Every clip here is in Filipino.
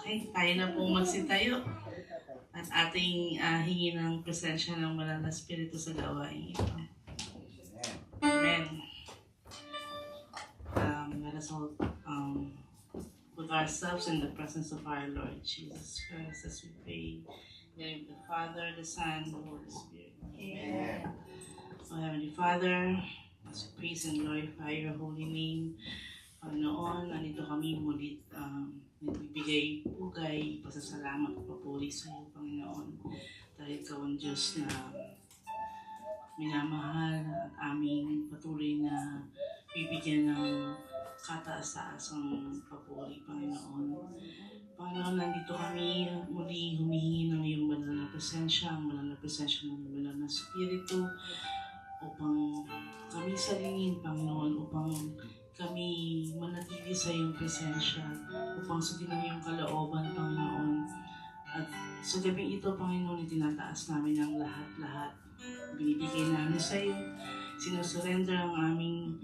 Okay, tayo na po magsitayo at ating hingi ng presensya ng Banal na Espiritu sa gawain ito. Amen. Let us all put ourselves in the presence of our Lord Jesus Christ as we pray. In the name of the Father, the Son, and the Holy Spirit. Amen. So, Heavenly Father, as we praise and glorify your holy name, Panginoon, nandito kami muli nagbibigay pugay, pasasalamat at papuri sa iyo, Panginoon. Dahil ikaw ang Diyos na minamahal at aming patuloy na bibigyan ng kataas-taasang papuri, Panginoon. Panginoon, nandito kami muli humihingi ng iyong banal na presensya, ang banal na presensya ng banal na Espiritu upang kami salingin, Panginoon, upang kami manatili sa iyong presensya, upang sundin ang iyong kalooban, Panginoon. At sa gabi ito, Panginoon, itinataas namin ang lahat-lahat. Binibigay namin sa iyo, sinusurrender ang aming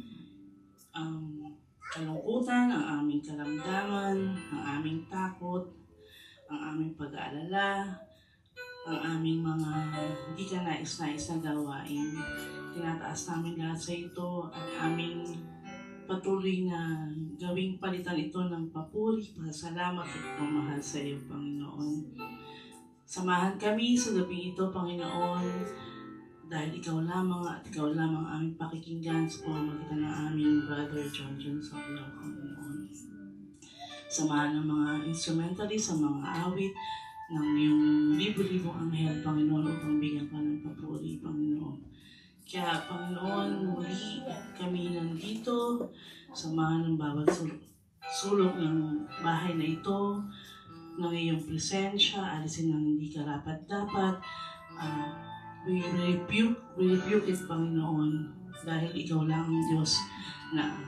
kalungkutan, ang aming karamdaman, ang aming takot, ang aming pag-aalala, ang aming mga hindi ka nais-nais na gawain. Tinataas namin lahat sa ito at aming patuloy na gawing palitan ito ng papuri, pasalamat at pagmamahal sa iyo, Panginoon. Samahan kami sa gabi ito, Panginoon, dahil ikaw lamang at ikaw lamang aming pakikinggan sa pamamagitan ng aming Brother John sa iyo, Panginoon. Samahan ng mga instrumentalist, sa mga awit ng iyong libo-libong anghel, Panginoon, upang bigyan ka ng papuri, Panginoon. Kaya, Panginoon, muli kami nandito, samahan ng bawat sulok ng bahay na ito, ng iyong presensya, alisin ng hindi karapat-dapat. We rebuke it, Panginoon, dahil ikaw lang ang Diyos na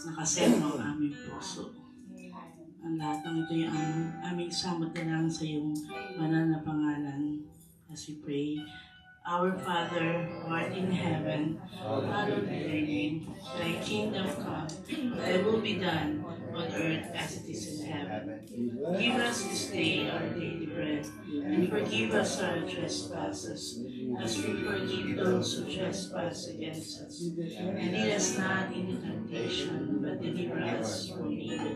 nakasentro ang aming puso. Ang lahat ng ito yung aming samot na lang sa iyong banal na pangalan. As we pray, Our Father, who art in heaven, hallowed be thy name. Thy kingdom come, thy will be done on earth as it is in heaven. Give us this day our daily bread, and forgive us our trespasses, as we forgive those who trespass against us. And lead us not into temptation, but deliver us from evil.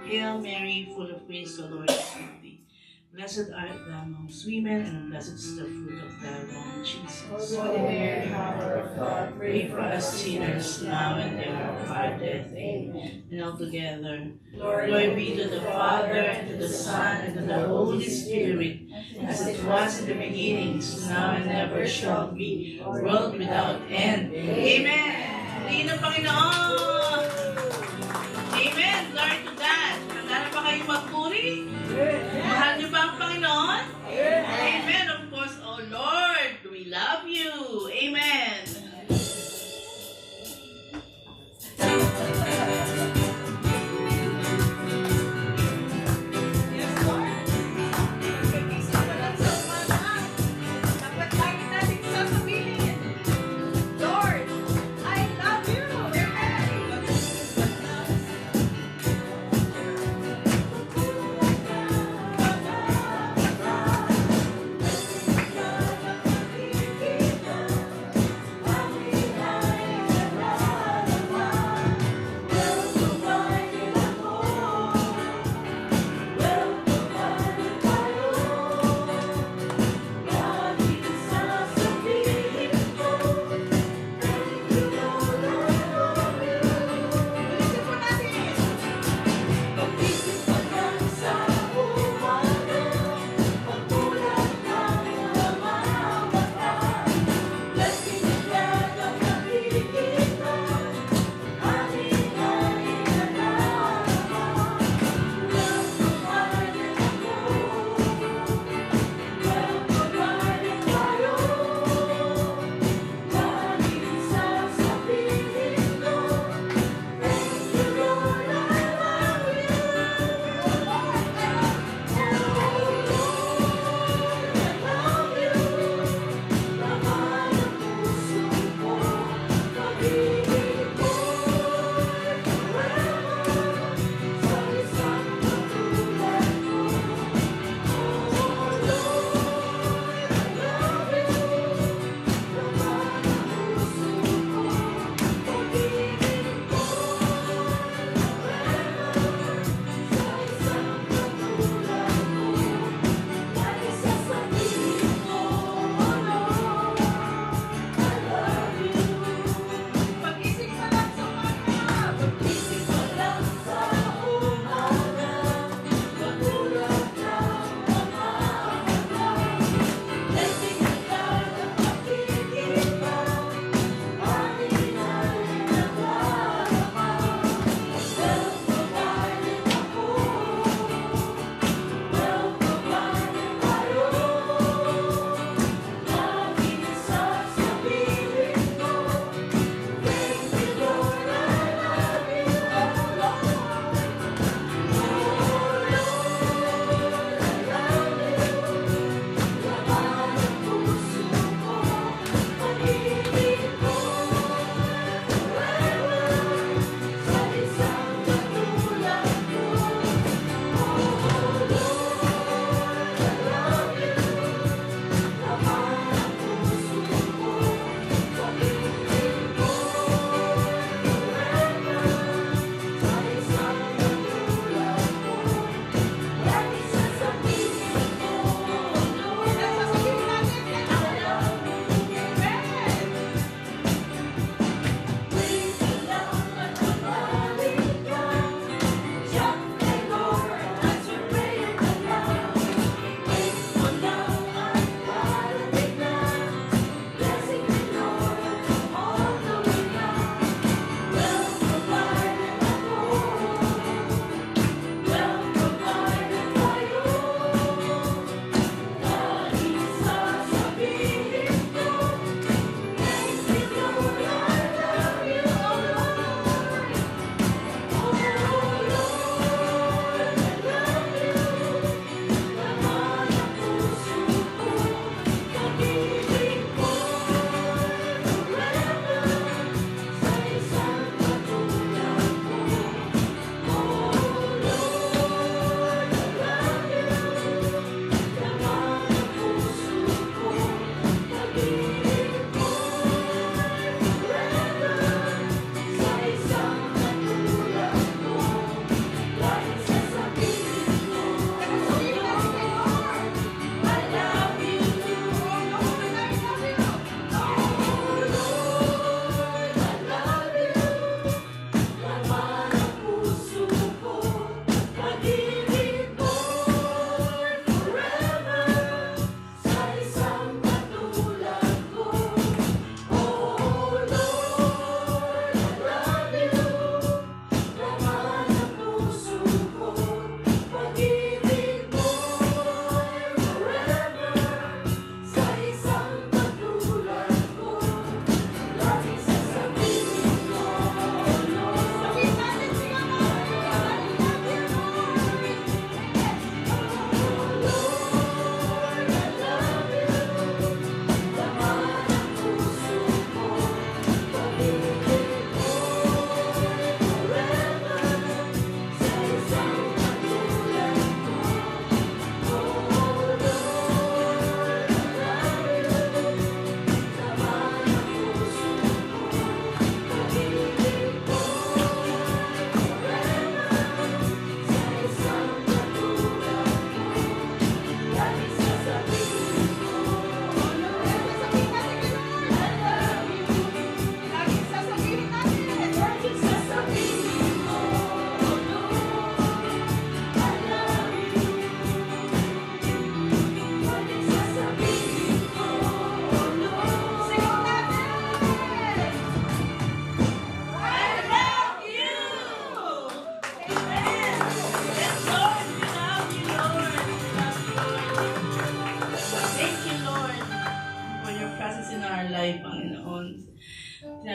Hail Mary, full of grace, the Lord is with thee. Blessed art thou amongst women, and blessed is the fruit of thy womb, Jesus. Holy Mary, Mother of God, Pray for us sinners, now and at the hour of our death. Amen. And altogether, glory be to the Father, and to the Son, and to the Holy Spirit, as it was in the beginning, so now and ever shall be, world without end. Amen! Tingin ng Panginoon! Amen! Glory to God! Handa na ba kayong magpuri? Mahal niyo ba ang Panginoon? Amen! Of course, oh Lord, we love you! Amen!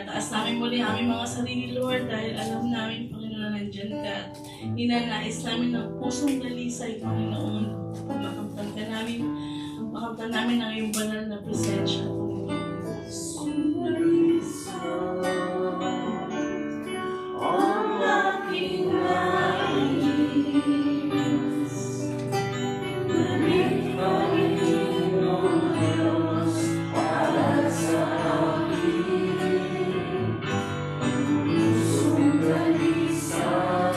Tinataas namin muli ang aming mga sarili, Lord, dahil alam namin, Panginoon, na nandyan ka. At ninanais namin ng pusong dalisay, Panginoon. Makamtan namin ang iyong banal na presensya, Panginoon. Ang aking nais, nalikhain mo, Diyos, para sa akin. Pusong dalisay,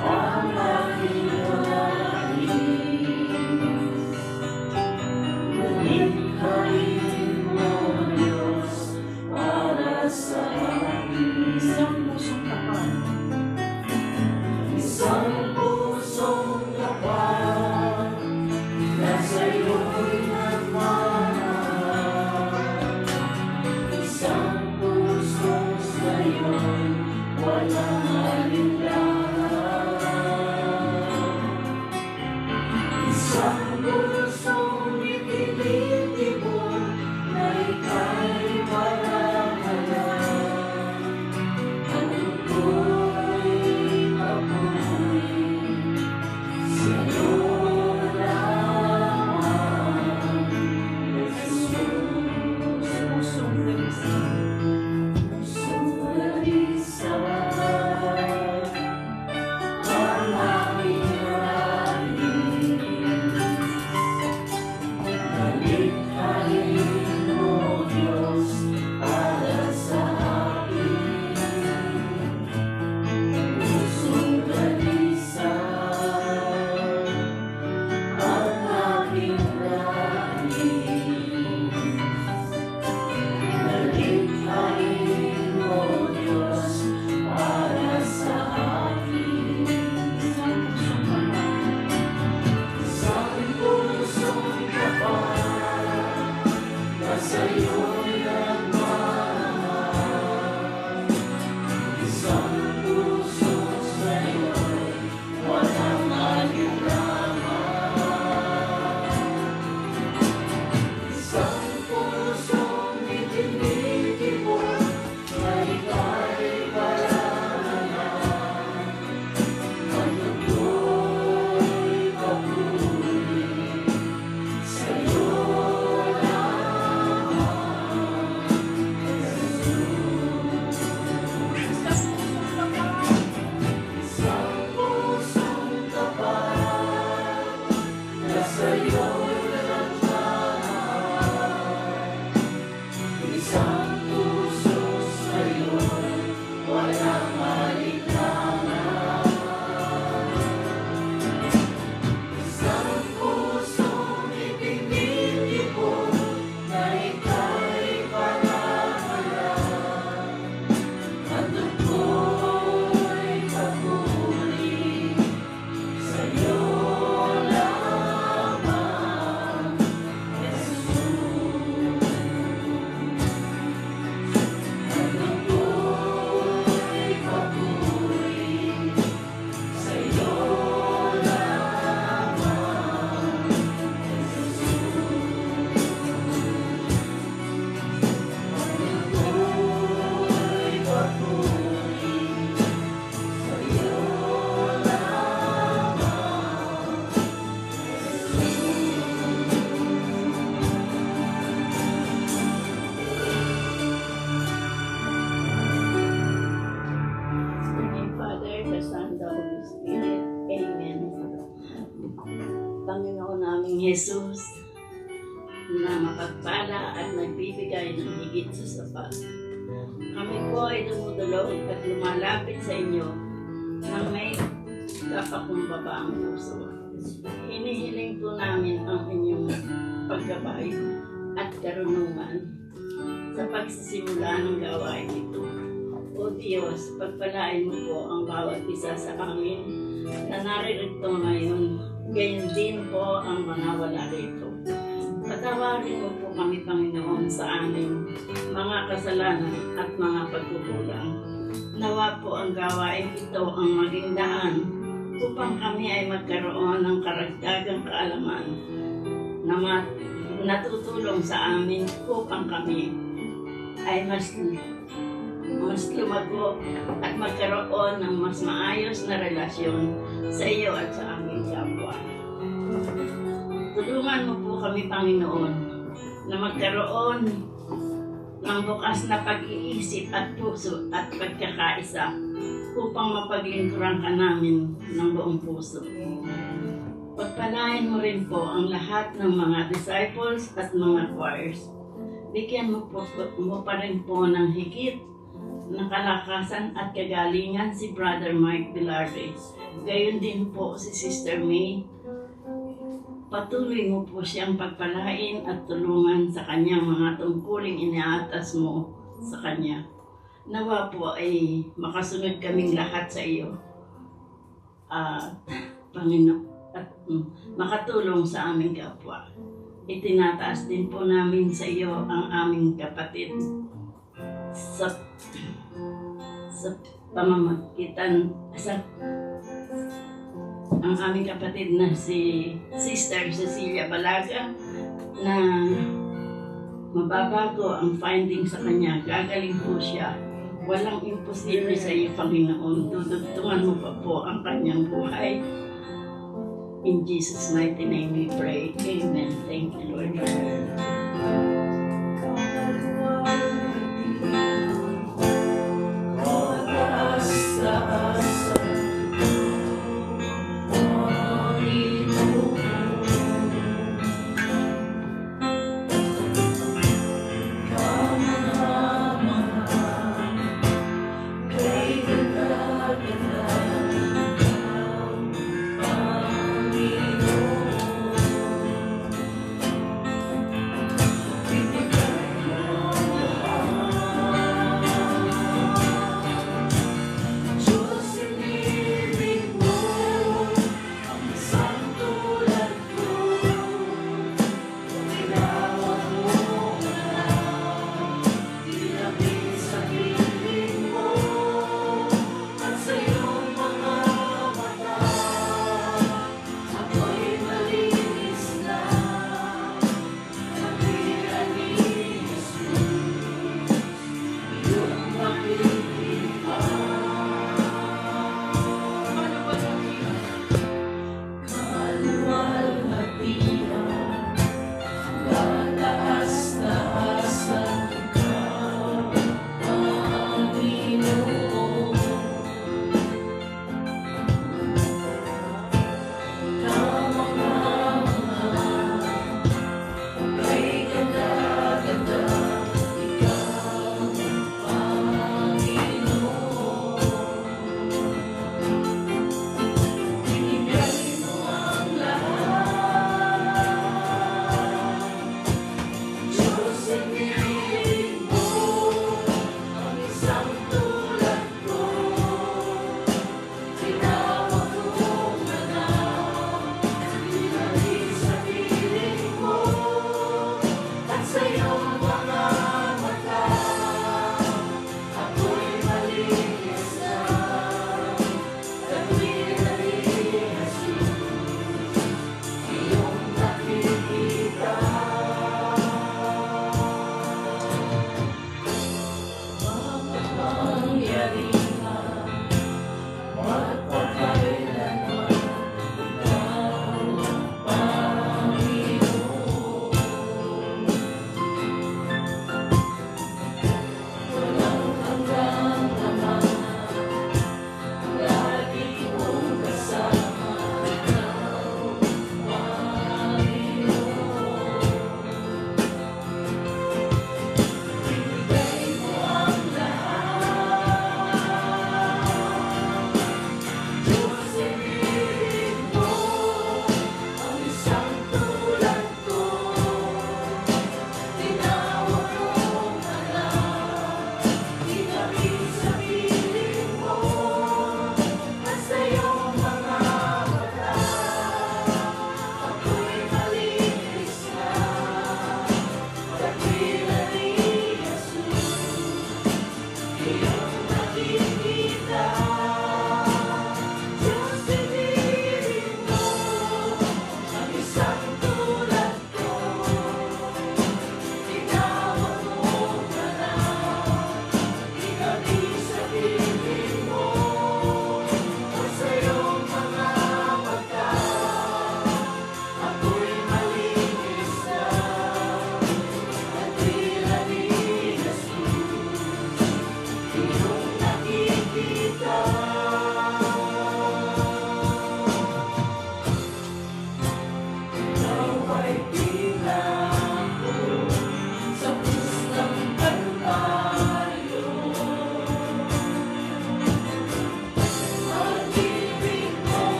ang aking nais, nalikhain mo, Diyos, para sa akin. Isang pusong kapal. Isang pusong kapal na sa'yo'y nagmamahal. Isang pusong sa'yo'y walang alinlangan. Isang pusong itinitibon na ika'y walang halang. Ang ako'y papuri sa'yo lamang, Jesus. Pusong dalisay. Pusong dalisay, ang aking nais. Nalikhain mo, Diyos, para sa akin. Pusong dalisay, ang aking nais. Nalikhain mo, Diyos, para sa akin. Isang pusong kapal. Isang pusong kapal na sa'yo'y nagmamahal. Isang pusong sa'yo'y walang alinlangan. Isang pusong itinitibon na ika'y walang ang ako'y papuri sa'yo lamang, Jesus. Isang pusong kapal na sa'yo'y nagmamahal. Isang puso sa'yo'y walang alinlangan. Isang pusong itinitibon na ika'y palahalan. Ang ako'y papuri sa'yo lamang, Jesus. Ang ako'y papuri sa'yo lamang, ako'y papuri sa'yo lamang, Name Father, the Son, the Holy Spirit. Amen. Panginoon naming Jesus, na mapagpala at nagbibigay ng higit sa sapat. Kami po ay dumudulog at lumalapit sa inyo nang may kapakumbaba ang puso. Hinihiling po namin ang inyong paggabay at karunungan sa pagsisimula ng gawain ito. O Diyos, pagpalain mo po ang bawat isa sa amin na naririto ngayon, gayon din po ang mga wala rito. Patawarin mo po kami, Panginoon, sa aming mga kasalanan at mga pagkukulang. Nawa po ang gawain ito ang maging daan upang kami ay magkaroon ng karagdagang kaalaman na natutulong sa amin upang kami ay mas lumago at magkaroon ng mas maayos na relasyon sa iyo at sa aming kapwa. Tulungan mo po kami, Panginoon, na magkaroon ng bukas na pag-iisip at puso at pagkakaisa upang mapaglingkuran ka namin ng buong puso. Pagpalain mo rin po ang lahat ng mga disciples at mga choirs. Bigyan mo pa rin po ng higit na kalakasan at kagalingan si Brother Mike Velarde. Gayon din po si Sister May. Patuloy mo po siyang pagpalain at tulungan sa kanyang mga tungkuling iniaatas mo sa kanya. Nawa po ay makasunod kaming lahat sa iyo. Panginoon, at makatulong sa aming kapwa. Itinataas din po namin sa iyo ang aming kapatid sa pamamagitan ang aming kapatid na si Sister Cecilia Balaga na mababago ang finding sa kanya. Gagaling po siya. Walang imposible sa iyo, Panginoon. Dudugtungan mo pa po ang kanyang buhay. In Jesus' mighty name we pray. Amen. Thank you, Lord.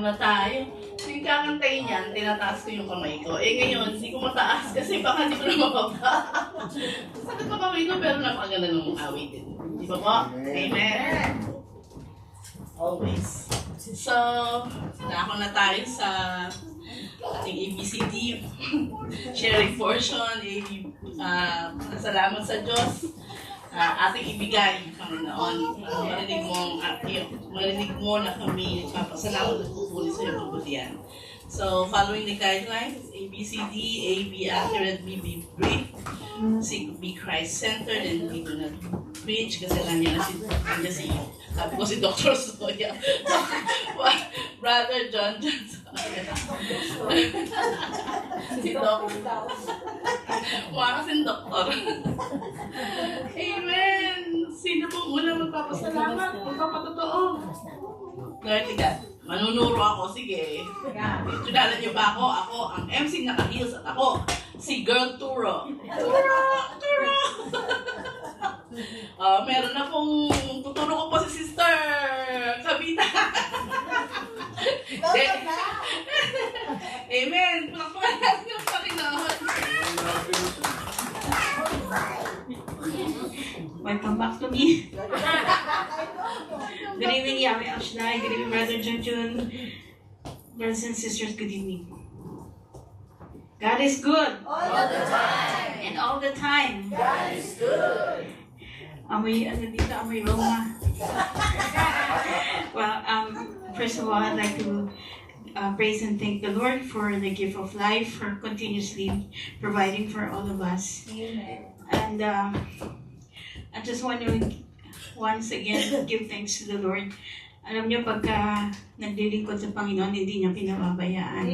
Ako na tayo. Yung kakantayin niyan, tinataas ko yung kamay ko. Eh ngayon, hindi ko mataas kasi baka hindi ko na mababa. Sakit pa kamay ko pero napakaganda ng awitin. Di ba po? Amen. Always. So, ako na tayo sa ating ABCD. Sharing portion. Salamat sa Diyos. Ating ibigay, Panginoon. Marinig mo na kami nagpapasalamat at pupuli sa iyong kabutihan. So, following the guidelines, ABCD, A, be accurate, B, be brief, C, be Christ-centered, and D, do not preach, kasi nandiyan si sabi ko si Dr. Soya. Brother John Soya. Si Doc. Mukha kasing doktor. Amen! Sino po muna magpapasalamat? Magpapatotoo. Lord God, manunuro ako. Sige. Tunala niyo ba ako? Ako ang MC naka-heels at ako si Girl Turo. Turo! Meron na pong tuturo ko po si Sister Kabita. Amen! Palakpakan natin yung Panginoon. Welcome back to me. Good evening, Yahweh Ashlai. Good evening, Brother Junjun. Brothers and sisters, good evening. God is good. All the time. And all the time. God is good. Amoy, dito, amoy Roma. Well, first of all, I'd like to praise and thank the Lord for the gift of life, for continuously providing for all of us. Amen. And I just want to once again give thanks to the Lord. Alam niyo, pagka naglilingkod sa Panginoon, hindi niya pinababayaan.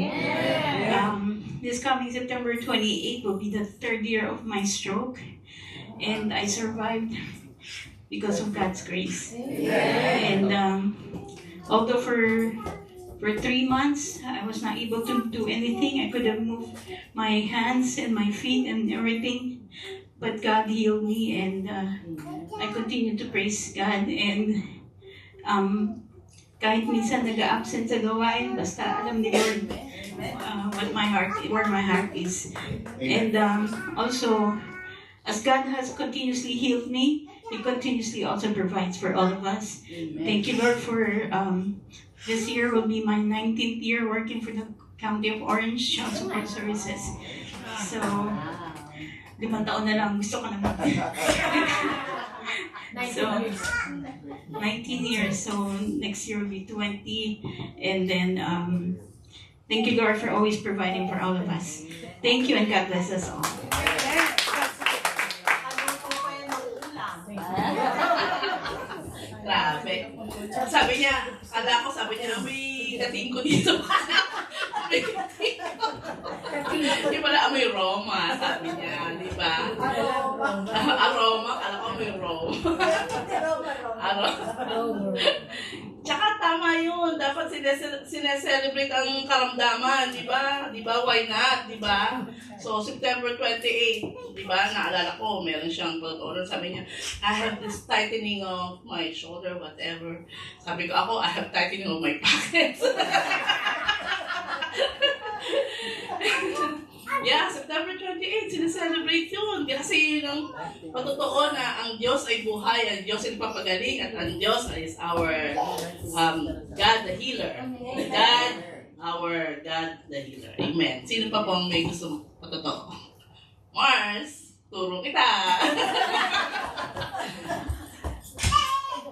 This coming September 28 will be the 3rd year of my stroke. And I survived because of God's grace. And although for 3 months, I was not able to do anything. I couldn't move my hands and my feet and everything. But God healed me, and I continue to praise God. And kahit minsan nag-absent sa gawain, basta alam ni Lord where my heart is. And also, as God has continuously healed me, He continuously also provides for all of us. Thank you, Lord, for this year will be my 19th year working for the County of Orange Child Support Services. So, 5 taon na lang, gusto ko naman. So, 19 years, so next year will be 20. And then, thank you, Lord, for always providing for all of us. Thank you, and God bless us all. Grabe. Sabi niya, sabi niya, amoy kating ko dito. Amoy kating ko. Di pala amoy Roma, sabi niya, di ba? Aroma, kala ko amoy Roma. Aroma. Tsaka tama yun, dapat sineselebrate ang karamdaman, di ba? Di ba, why not, di ba? So, September 28, di ba, naalala ko, meron siyang pagkakaroon, sabi niya, I have this tightening of my shoulder, whatever. Sabi ko, ako, I have tightening of my pockets. Yeah, September 28, sineselebrate yun. Kasi yun ang patotoo na ang Diyos ay buhay, ang Diyos ay papagaling, at ang Diyos is our God the healer. Our God the healer. Amen. Sino pa pong may gusto patotoo? Mars, turo kita.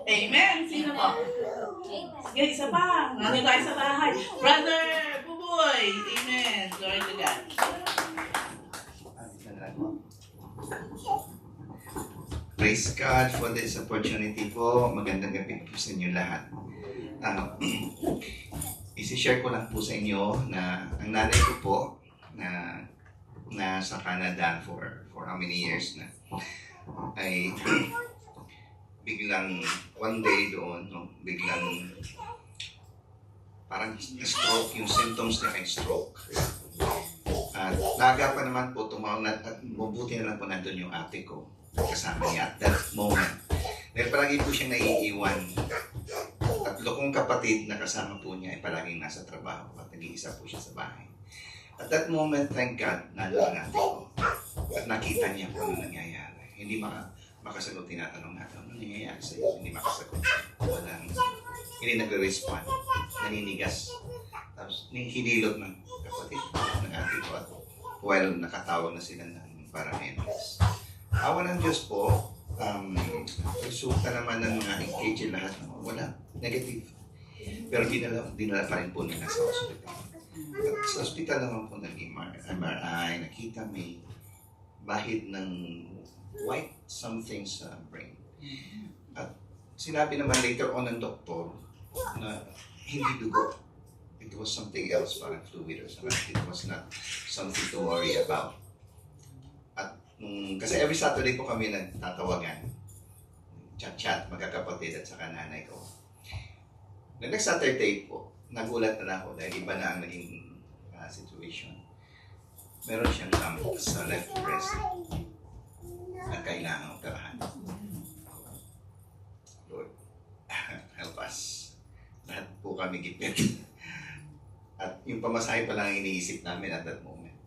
Amen. Sino po? Sige, isa pa. Nandito tayo sa bahay. Brother Buboy. Amen. Glory to God. Praise God for this opportunity po. Magandang gabi po sa inyo lahat. Isi-share ko lang po sa inyo na ang nanay ko po na nasa Canada for how many years na ay biglang one day doon, no, biglang parang stroke, yung symptoms niya ay stroke. At naagapan naman po, tumawag na, at mabuti na lang po nandun yung ate ko kasama niya at that moment. Dahil palagi po siyang naiiwan. 3 tatlo kong kapatid na kasama po niya ay palaging nasa trabaho at nag-iisa po siya sa bahay. At that moment, thank God, nandun natin ko. At nakita niya kung ano nangyayari. Hindi makasagot, tinatanong natin, ano nangyayari sa iyo? Hindi makasagot. Hindi nagre-respond. Naninigas. Tapos, hinilot ng kapatid ng ate ko at while nakatawag na sila ng paramedics. Awa ng Diyos po, resulta naman ng mga EKG lahat wala, negative. Pero dinala pa rin po nila sa hospital. At sa hospital naman po nag-MRI, nakita may bahid ng white something sa brain. At sinabi naman later on ng doktor na hindi dugo. It was something else, parang fluid or something. It was not something to worry about. At kasi every Saturday po kami nagtatawagan, chat-chat, magkakapatid at saka nanay ko. The next Saturday po, nagulat na ako dahil iba na ang naging situation. Meron siyang lump sa left breast na kailangan operahan. Lord, help us. Lahat po kami gipit. At yung pamasahe pa lang ang iniisip namin at that moment.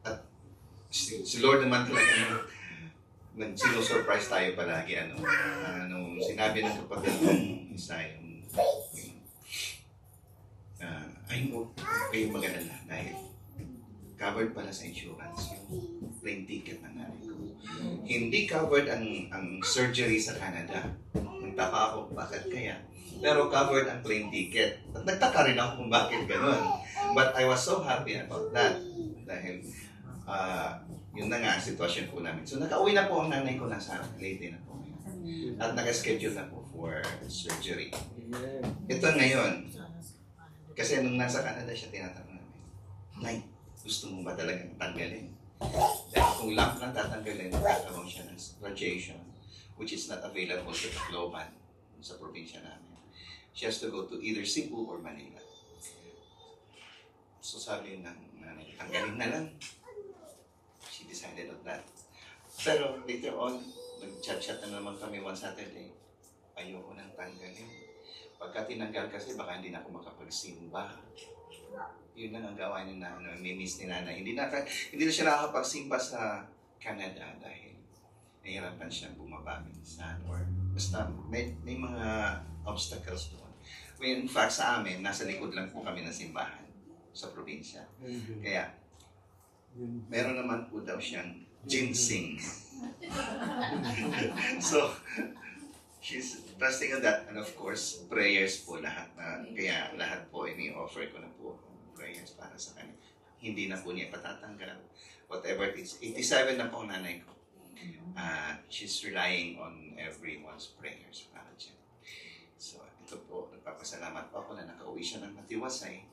At si Lord naman talaga sinusurprise tayo palagi. Nung sinabi ng kapatid ng isa ay mo kayo mag-alala dahil covered pala sa insurance yung plane ticket ng nanay ko. Hindi covered ang surgery sa Canada. Nagtaka ako bakit kaya. Pero covered ang plane ticket. At nagtaka rin ako kung bakit ganun. But I was so happy about that. Dahil yun na nga ang sitwasyon po namin. So nakauwi na po ang nanay ko nasa Leyte na po ngayon. At naka-schedule na po for surgery. Ito ngayon, kasi nung nasa Canada siya tinatanong namin, Nay, gusto mo ba talagang tanggalin? Dahil kung lump lang tatanggalin, magkakaroon siya ng radiation, which is not available sa Tacloban, sa probinsya namin. She has to go to either Cebu or Manila. So sabi ng nanay, tanggalin na lang. She decided on that. Pero later on, nag-chat-chat na naman kami one Saturday. Ayoko nang tanggalin. Pagka tinanggal kasi, baka hindi na ako makapagsimba. Yun lang ang gawain ni nanay, namimiss ni nanay. Hindi na siya nakakapagsimba sa Canada dahil nahihirapan siyang bumaba minsan or basta may mga obstacles doon. In fact, sa amin, nasa likod lang po kami ng simbahan sa probinsya. Kaya, meron naman po daw siyang ginseng. So, she's trusting on that. And of course, prayers po lahat na. Kaya lahat po ini-offer ko na po prayers para sa kanya. Hindi na po niya patatanggal. Whatever it is. 87 na po ang nanay ko. She's relying on everyone's prayers para dyan. So, ito po, nagpapasalamat po ako na nakauwi siya ng matiwasay.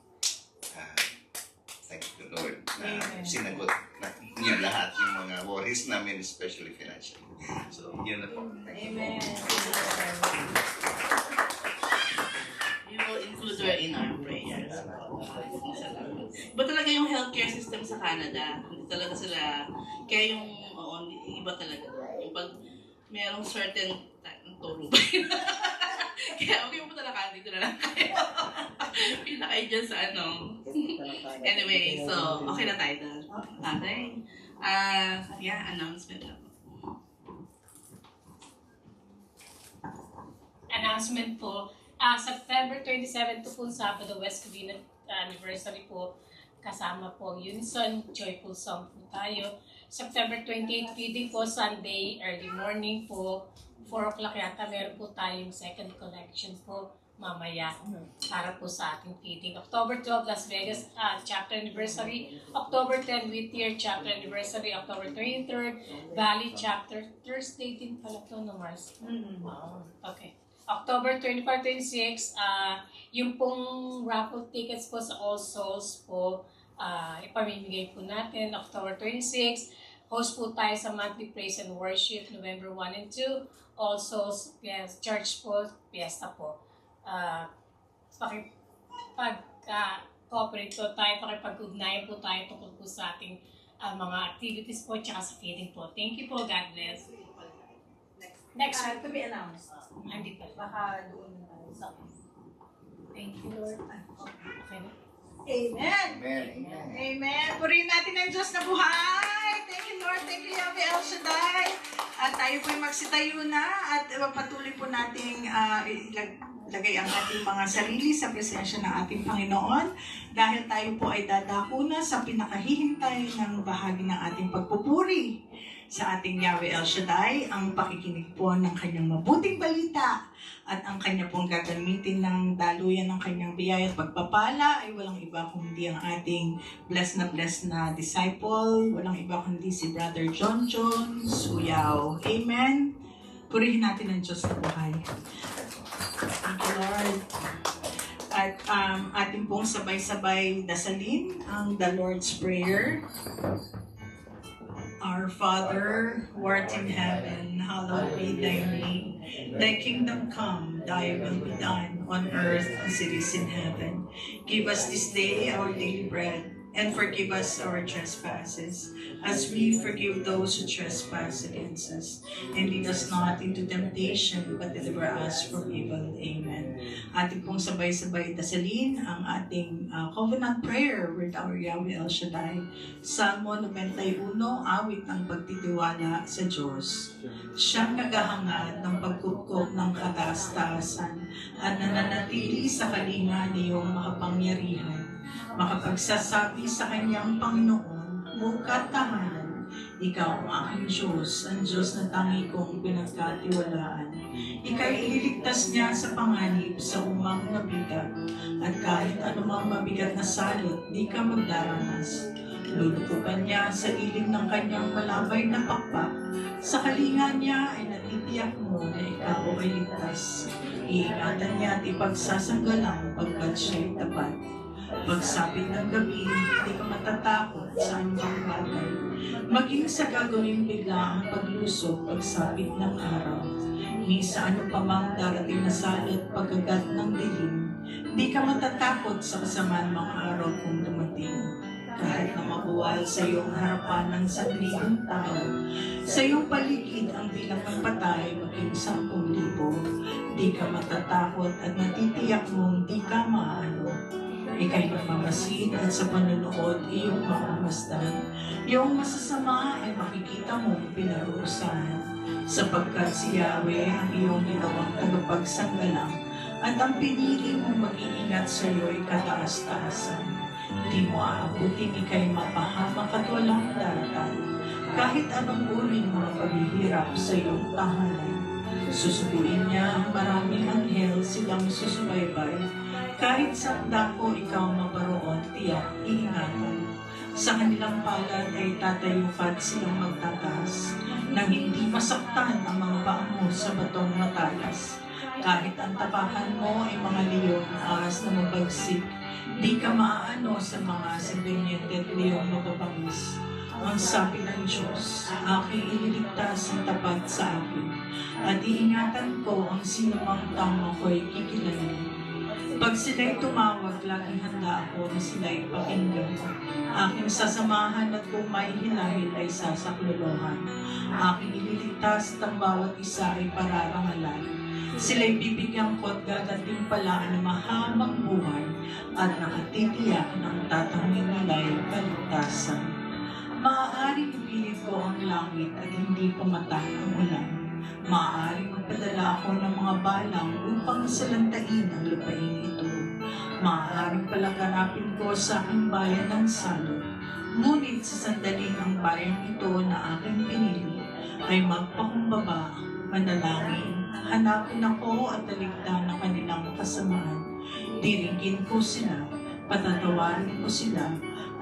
Thank you, Lord, na sinagot na niya lahat yung mga worries namin, especially financially. So, yun na po. Amen. We will include her in our prayers. Iba talaga yung healthcare system sa Canada. Hindi talaga sila, kaya yung, iba talaga. Yung pag merong certain, turo ba yun? Kaya okay mo talaga, dito na lang kayo. Pinakay dyan sa Anyway, so, okay na tayo doon. Okay. Announcement na po. Announcement po. September 27 to po Sabado, West Covina anniversary po. Kasama po ang Unison, Joyful Song po tayo. September 28 feeding po, Sunday, early morning po. 4 o'clock yata, meron po tayong second collection po mamaya para po sa ating feeding. October 12, Las Vegas chapter anniversary. October 10, Whittier chapter anniversary. October 23rd, Valley chapter. Thursday din pala to, no Mars? Okay. October 25-26, yung pong raffle tickets po sa All Souls po, ipamimigay po natin. October 26, host po tayo sa monthly praise and worship, November 1 and 2. All Souls Church po, fiesta po. Pakipag-cooperate po tayo, pakipag-ugnayan po tayo tungkol po sa ating mga activities po, tsaka sa feeding po. Thank you po, God bless. Next week. To be announced. Hindi pa. Baka doon na tayo sa... Thank you, Lord. Okay na. Amen. Amen. Amen. Amen. Purihin natin ang Diyos na buhay. Thank you, Lord. Thank you, Yahweh El Shaddai. At tayo po'y magsitayo na at patuloy po nating lagay ang ating mga sarili sa presensya ng ating Panginoon dahil tayo po ay dadako na sa pinakahihintay ng bahagi ng ating pagpupuri sa ating Yahweh El Shaddai, ang pakikinig po ng kanyang mabuting balita at ang kanya pong gagamitin ng daluyan ng kanyang biyaya at pagpapala ay walang iba kundi ang ating blessed na disciple, walang iba kundi si Brother John Suyaw. Amen. Purihin natin ang Diyos na buhay. Thank you, Lord. At ating pong sabay-sabay dasalin ang the Lord's Prayer. Our Father, who art in heaven, hallowed be thy name. Thy kingdom come, thy will be done on earth as it is in heaven. Give us this day our daily bread, and forgive us our trespasses, as we forgive those who trespass against us. And lead us not into temptation, but deliver us from evil. Amen. Ating pong sabay-sabay dasalin ang ating covenant prayer with our Yahweh El Shaddai. Salmo 91, awit ng pagtitiwala sa Diyos. Siyang naghahangad ng pagkutkok ng kataas-taasan at nananatili sa kalinga niyong makapangyarihan. Makapagsasabi sa kanyang Panginoon, mukat tahanan, ikaw ang aking Diyos, ang Diyos na tangi kong pinagkatiwalaan. Ika'y ililigtas niya sa panganib sa umang nabigat, at kahit anumang mabigat na salot, di ka magdaranas. Lulutukan niya sa ilim ng kanyang malabay na pakpak. Sa kalinga niya ay natitiyak mo na ikaw ay ligtas. Iingatan niya at ipagsasanggalang pagkat siya'y tapat. Pagsapit ng gabi, hindi ka matatakot sa anumang bagay. Maging sa gagawin bigla ang paglusog pagsapit ng araw. Ni sa ano pa mang darating na salot pagkagat ng dilim, hindi ka matatakot sa kasamaan mga araw kung dumating. Kahit na mabuwal sa iyong harapan ng sanlibuong tao, sa iyong paligid ang bilang ng patay maging 10,000, di ka matatakot at natitiyak mong di ka maano. Ika'y magmamasid at sa panunood iyong makamasdan. Iyong masasama ay makikita mong pinaruusahan, sapagkat si Yahweh ang iyong ginawang tagapagsanggalang at ang pinili mong mag-iingat sa iyo ay kataas-taasan. Di mo aabutin ika'y mapahamak at walang daratan, kahit anong uri ng mga paghihirap sa iyong tahanan. Susubuin niya ang maraming anghel silang susubaybay. Kahit sa dako ikaw maparoon, tiyak iingatan. Sa kanilang palad ay tatayukat silang magtataas, nang hindi masaktan ang mga paa mo sa batong matalas. Kahit ang tapakan mo ay mga leon na ahas na mabagsik, di ka maaano sa mga sibenyente at leon mapapangis. Ang sabi ng Diyos, aking ililigtas ang tapat sa akin, at iingatan ko ang sinumang tama ko'y kikilanin. Pag sila'y tumawag, laging handa ako na sila'y pakinggan. Aking sasamahan at kung may hinahil ay sasaklolohan. Aking ililigtas at ang bawat isa ay pararangalan. Sila'y bibigyan ko at gagatimbalaan ng mahabang buhay at nakatitiyak ng tatanging nila'y kaligtasan. Maaaring ipilit ko ang langit at hindi pumatay ang ulan. Maaaring magpadala ako ng mga balang upang salantain ang lupain ito. Maaaring palaganapin ko sa aking bayan ng salot. Ngunit sa sandaling ang bayan ito na aking pinili ay magpakumbaba, manalangin, hanapin ako at taligdan ang kanilang kasamaan. Diringgin ko sila, patatawarin ko sila,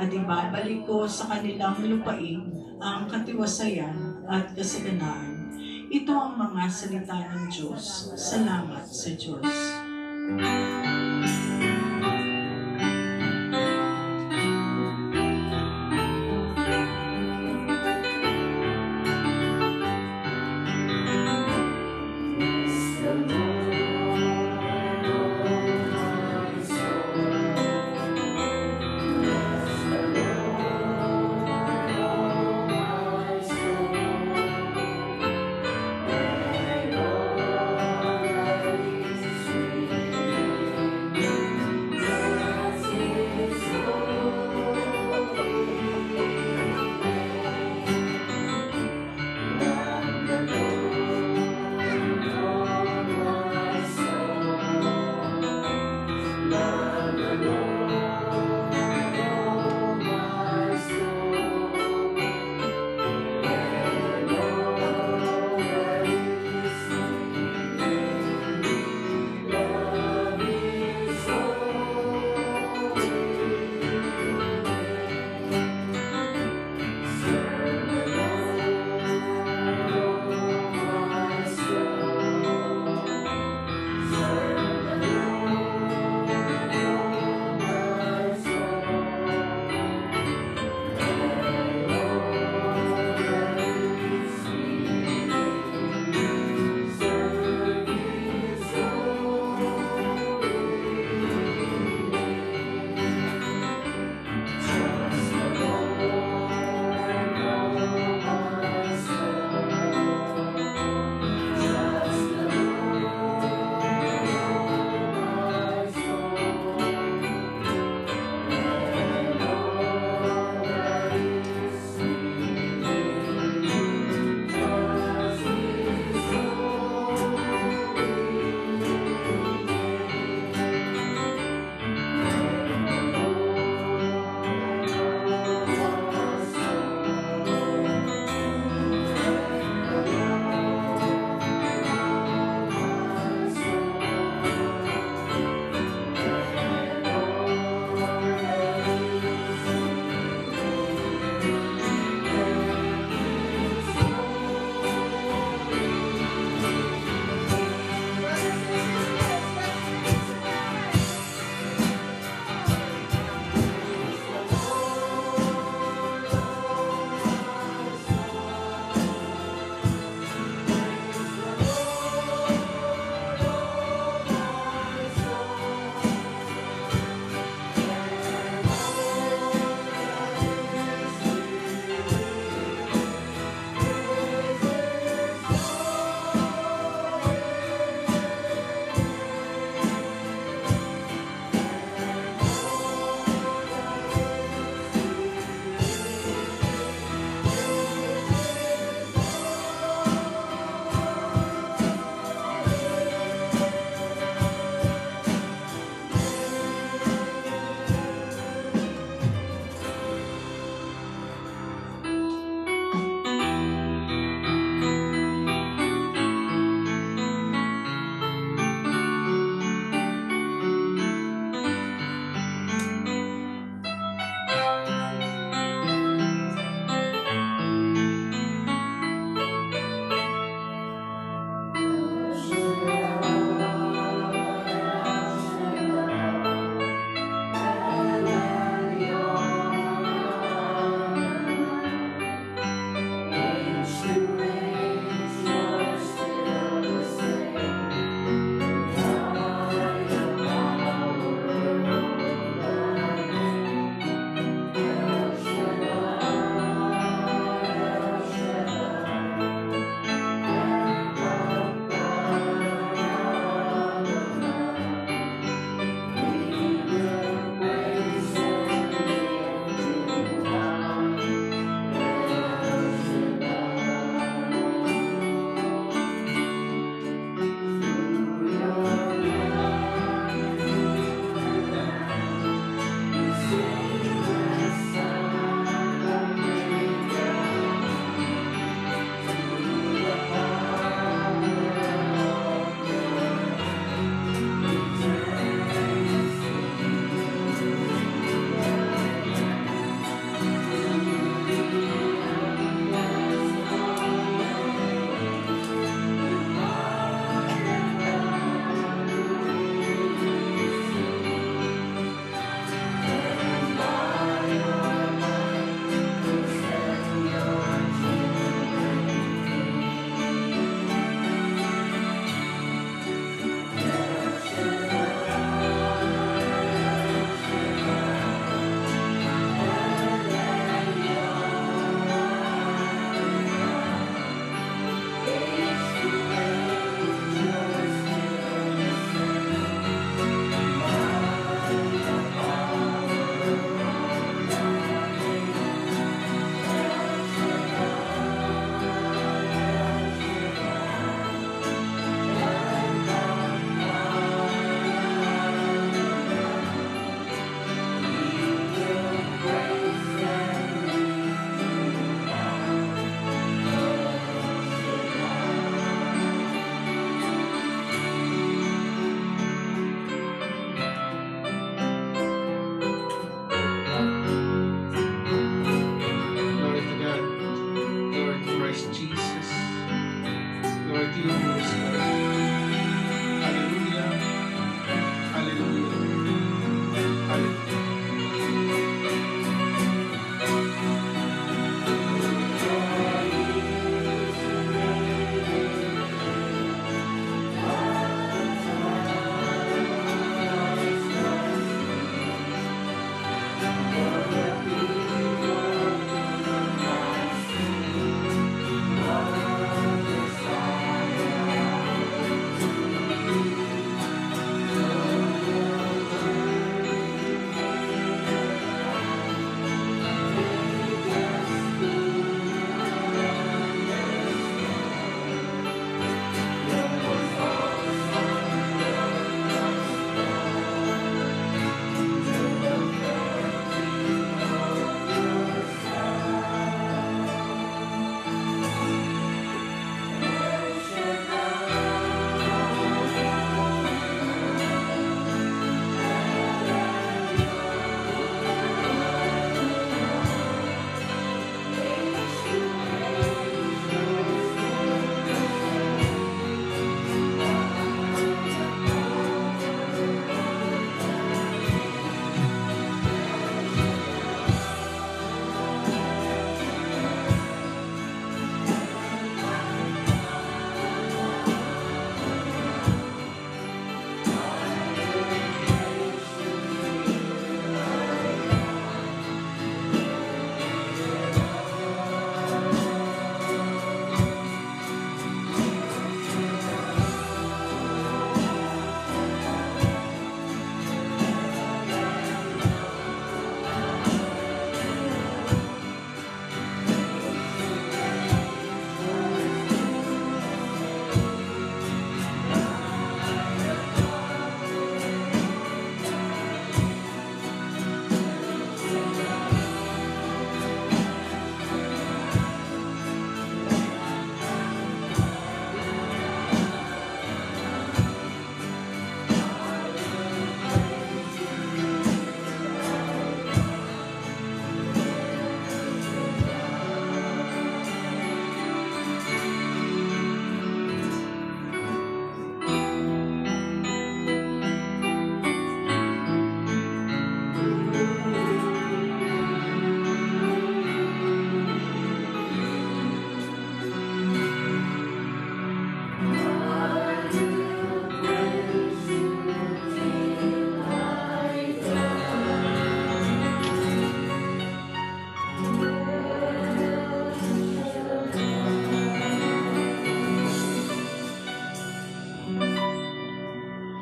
at ibabalik ko sa kanilang lupain ang katiwasayan at kasaganaan. Ito ang mga salita ng Diyos. Salamat sa Diyos.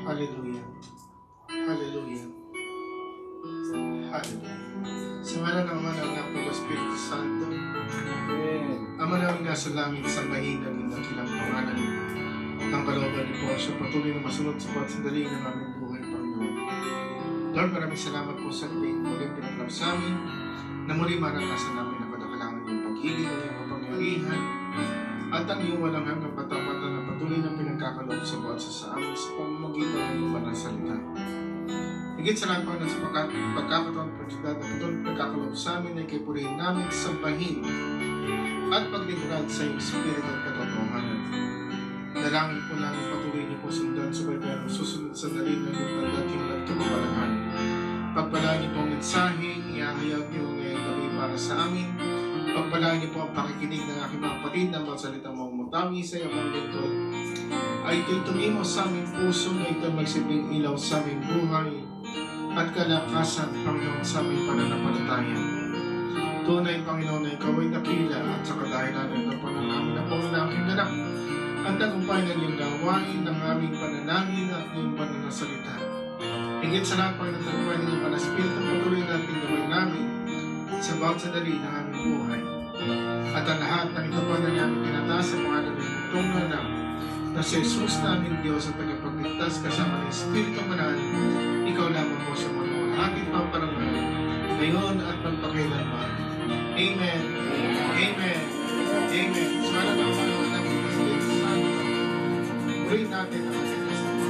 Hallelujah. Hallelujah. Hallelujah. Sa ngalan ng Ama, ng Anak, ng Espiritu Santo, Ama namin nasa langit, sambahin namin ang kilang pangalan ng kalooban ni po siya patuloy na masunod sa bawat sandali ng aming buhay, Panginoon. Lord, maraming salamat po sa muling pinaglaw sa amin na muli maranasan namin na kadakalangan yung pag-ibig ng iyong kapangyarihan at ang iyong walang hanggang patapatan na patuloy na pinagkakaloob sa bawat sa amin sa pamamagitan ng iyong banal salita. Higit sa lahat, Panginoon, sa pagkakataon at pagkakataon na patuloy pinagkakaloob sa amin ay kaypurihin namin sambahin at paglingkurad sa iyong Espiritu at katotohanan. Dalangin po namin patuloy niyo po sundan sa bayan ng susunod sa dali ng iyong pagdating at kamapalahan. Pagpalaan niyo po ang mensaheng iahayag niyo ngayong gabi para sa amin. Pagpalaan niyo po ang pakikinig ng aking mga kapatid na mga salitang mamutawi sa iyong lingkod. Ay ito'y tumimo sa aming puso na ito'y magsilbing ilaw sa aming buhay at kalakasan, Panginoon, sa aming pananampalataya. Tunay, Panginoon, na ikaw ay dakila at sa kadahilan ng pananamin na po na aking anak ang tagumpay ng iyong gawain ng aming pananangin at iyong pananasalita. Higit sa lahat, Panginoon, tagumpay ng iyong panaspiritu patuloy natin gawin namin sa bawat sandali ng aming buhay. At ang lahat ng ito pa na namin tinataas sa pangalan ng itong anak na si Jesus namin Diyos at tagapagligtas kasama ng Espiritu Manal, ikaw lamang po siya mga ating pamparangal ngayon at magpakailanman. Amen. Amen. Amen. Sa ngalan ng Panginoon ng Espiritu Santo, pray natin ang ating kasama.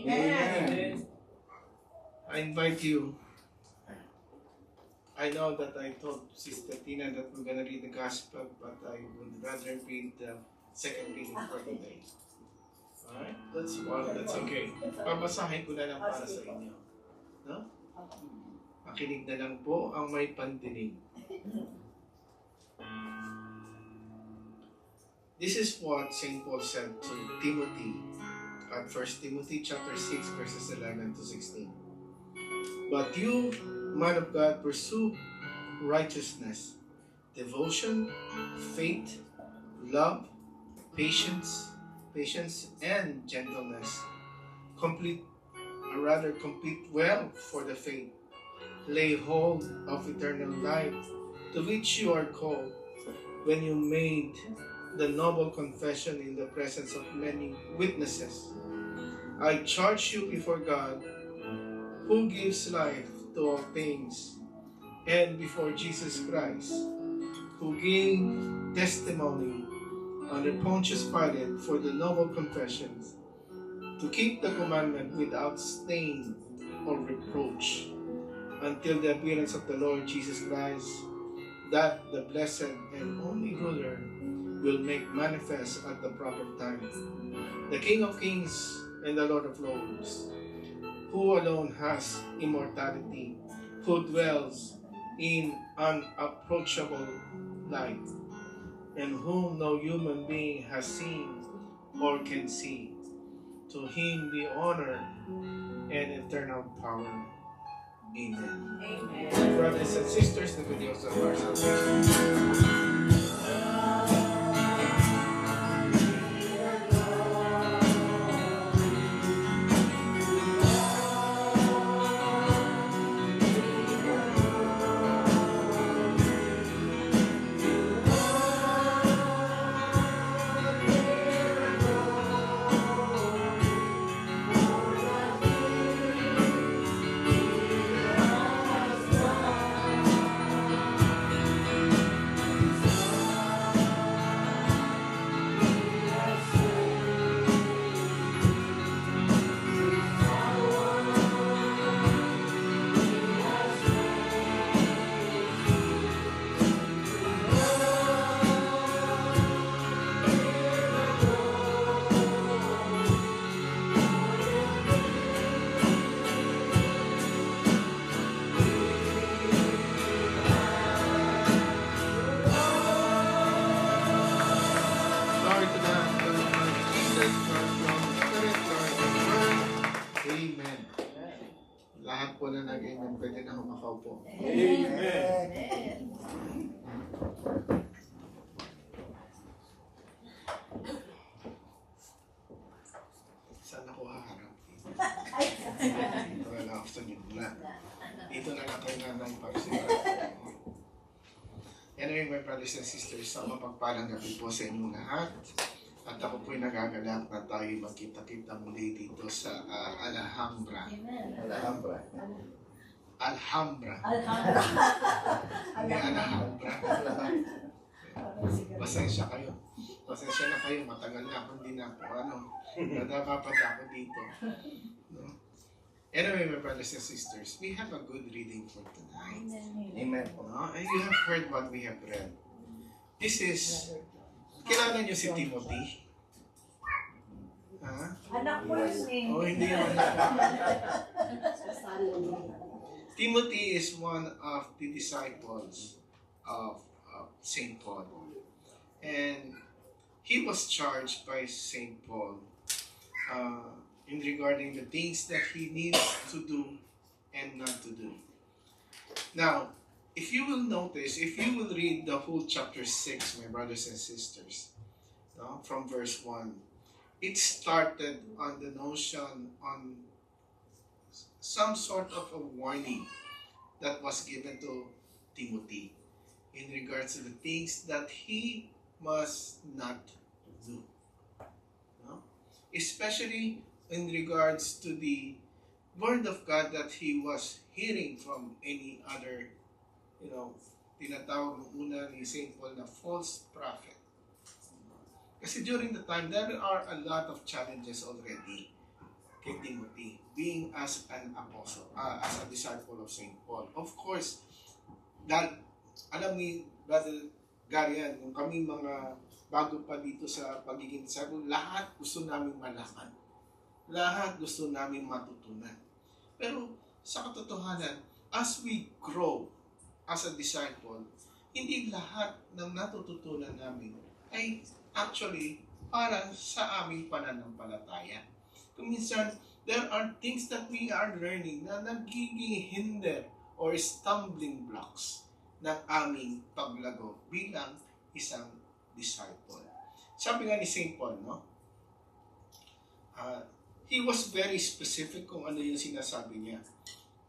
Amen. I invite you. I know that I told Sister Tina that we're gonna read the gospel, but I would rather read the second reading for today. Alright? That's okay. Babasahin ko na lang para sa inyo. No? Makinig na lang po ang may pandinig. This is what St. Paul said to Timothy at 1 Timothy chapter 6 verses 11 to 16. But you, man of God, pursue righteousness, devotion, faith, love, patience, and gentleness. Compete well for the faith. Lay hold of eternal life, to which you are called, when you made the noble confession in the presence of many witnesses. I charge you before God, who gives life to all things, and before Jesus Christ, who gave testimony under Pontius Pilate for the noble confessions, to keep the commandment without stain or reproach, until the appearance of the Lord Jesus Christ, that the blessed and only ruler will make manifest at the proper time, the King of kings and the Lord of lords, who alone has immortality, who dwells in unapproachable light, and whom no human being has seen or can see. To him be honor and eternal power. Amen. Amen. Brothers and sisters, the videos of our salvation. Amen. Lahat po na nag-amen, pwede na humakaupo. Amen. Saan ako haharap? Dito na lang ako sa gitna. Dito na lang kayo nanay para sigurado. Anyway, my brothers and sisters, mapagpalang gabi po sa inyong lahat. At ako po'y nagagalak na tayo magkita-kita muli dito sa Alhambra. Alhambra. Alhambra. Hindi Alhambra. Pasensya kayo. Pasensya na kayo. Matagal na ako, hindi na ako. Nadapapad ako dito. No? Anyway, my brothers and sisters, we have a good reading for tonight. Amen. No? And you have heard what we have read. This is... Kilala niyo si Timothy? Ha? Anak ko yun eh. Oh, hindi naman. Timothy is one of the disciples of St. Paul. And he was charged by St. Paul in regarding the things that he needs to do and not to do. Now, if you will notice, if you will read the whole chapter 6, my brothers and sisters, no, from verse 1, it started on the notion on some sort of a warning that was given to Timothy in regards to the things that he must not do. No? Especially in regards to the word of God that he was hearing from any other, tinatawag ng una ni St. Paul na false prophet. Kasi during the time, there are a lot of challenges already. kay Timothy, being as an apostle, as a disciple of St. Paul. Of course, that, alam ni Brother Gary yan, yung kami mga bago pa dito sa pagiging disciple, lahat gusto namin malaman. Lahat gusto namin matutunan. Pero sa katotohanan, as we grow as a disciple, hindi lahat ng natututunan namin ay actually para sa aming pananampalataya. Kung minsan, there are things that we are learning na nagiging hinder or stumbling blocks ng aming paglago bilang isang disciple. Sabi nga ni St. Paul, no? He was very specific kung ano yung sinasabi niya.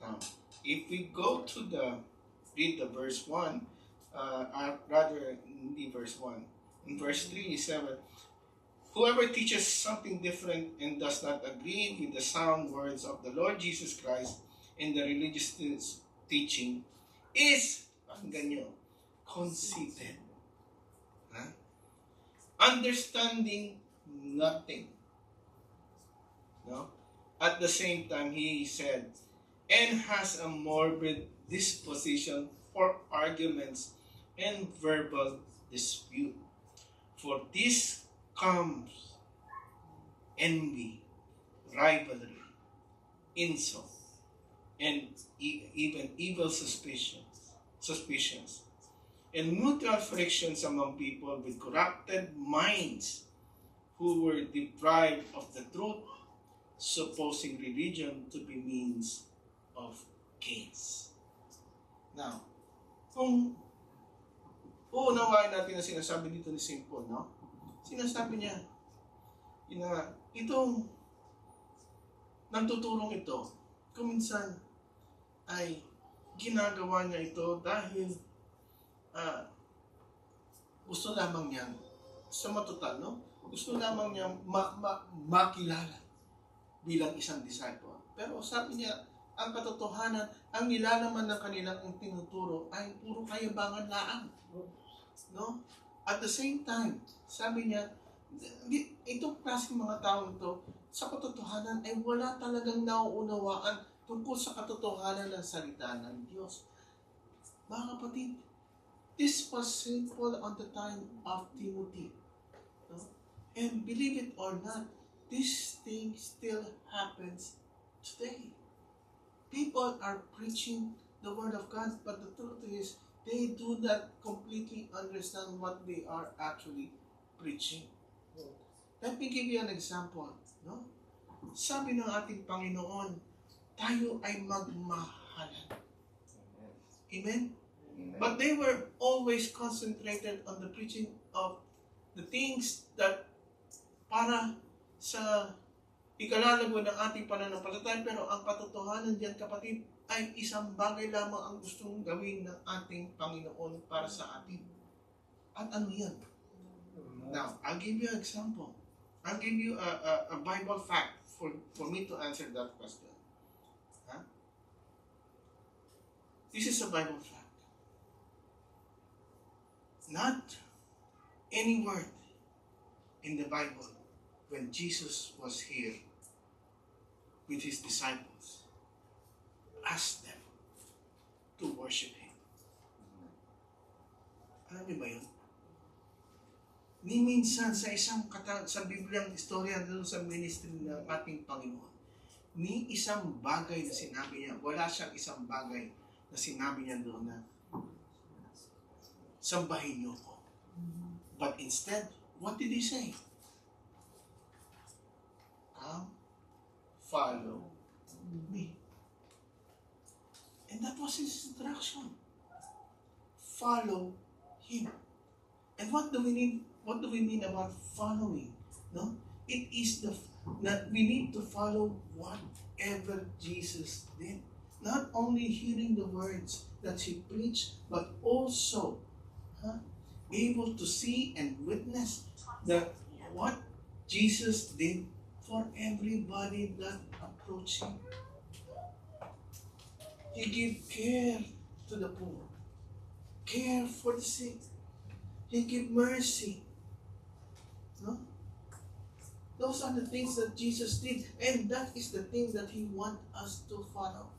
Now, if we go to read the verse 1, rather, hindi verse 1, in verse 3, he said, whoever teaches something different and does not agree with the sound words of the Lord Jesus Christ in the religious teaching is, pakinggan nyo, conceited. Huh? Understanding nothing. No? At the same time, he said, and has a morbid disposition for arguments and verbal dispute. For this comes envy, rivalry, insult, and even evil suspicions, and mutual frictions among people with corrupted minds who were deprived of the truth, supposing religion to be means of gains. Now, kung uunawain natin ang sinasabi dito ni St. Paul, no? Sinasabi niya, itong nagtuturong ito, kung minsan ay ginagawa niya ito dahil gusto lamang niya, sa matutal, no? Gusto lamang niya makilala bilang isang disciple. Pero sabi niya, ang katotohanan, ang nilalaman ng kanilang tinuturo ay puro kayabangan laang. No? At the same time, sabi niya, itong klaseng mga tao ito, sa katotohanan ay wala talagang nauunawaan tungkol sa katotohanan ng salita ng Diyos. Mga kapatid, this was St. Paul on the time of Timothy. No? And believe it or not, this thing still happens today. People are preaching the Word of God, but the truth is, they do not completely understand what they are actually preaching. Let me give you an example. No? Sabi ng ating Panginoon, tayo ay magmahalan. Amen? But they were always concentrated on the preaching of the things that para sa ikalalago ng ating pananampalataya, pero ang katotohanan diyan, kapatid, ay isang bagay lamang ang gustong gawin ng ating Panginoon para sa atin. At ano yan? Now, I'll give you an example. I'll give you a Bible fact for me to answer that question. Huh? This is a Bible fact. Not any word in the Bible when Jesus was here with his disciples, asked them to worship him. Alam niyo ba yun? Ni minsan sa sa Bibliang istorya doon sa ministry ng ating Panginoon, ni isang bagay na sinabi niya, wala siyang isang bagay na sinabi niya doon na sambahin niyo ko. But instead, what did he say? Come, follow me. And that was his instruction. Follow him. And what do we mean about following? No? It is that we need to follow whatever Jesus did. Not only hearing the words that he preached, but also able to see and witness that what Jesus did for everybody that approached him. He gave care to the poor, care for the sick. He gave mercy. No? Those are the things that Jesus did, and that is the thing that He wants us to follow.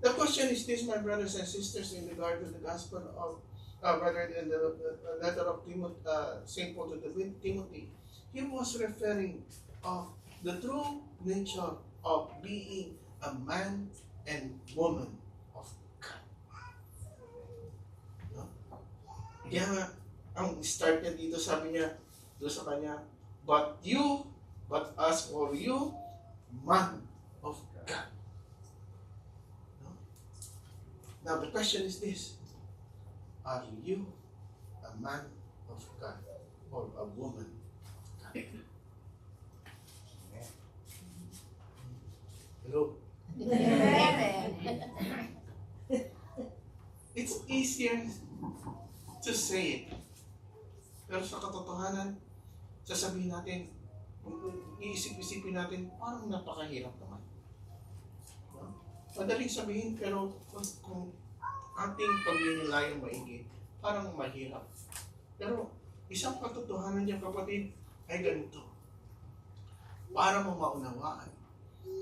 The question is this, my brothers and sisters, in regard to the gospel of, rather in the letter of St. Paul to Timothy. He was referring of the true nature of being a man and woman of God. No? Kaya nga, ang start niya dito, sabi niya, doon sa kanya, but as for you, man of God. No? Now the question is this, are you a man of God or a woman of God? Hello? It's easier to say it. Pero sa katotohanan, sasabihin natin, iisip-isipin natin, parang napakahirap naman. No? Madaling sabihin, pero kung ating pagninilayang maigi, parang mahirap. Pero isang katotohanan niya, kapatid, ay ganito. Para mo maunawaan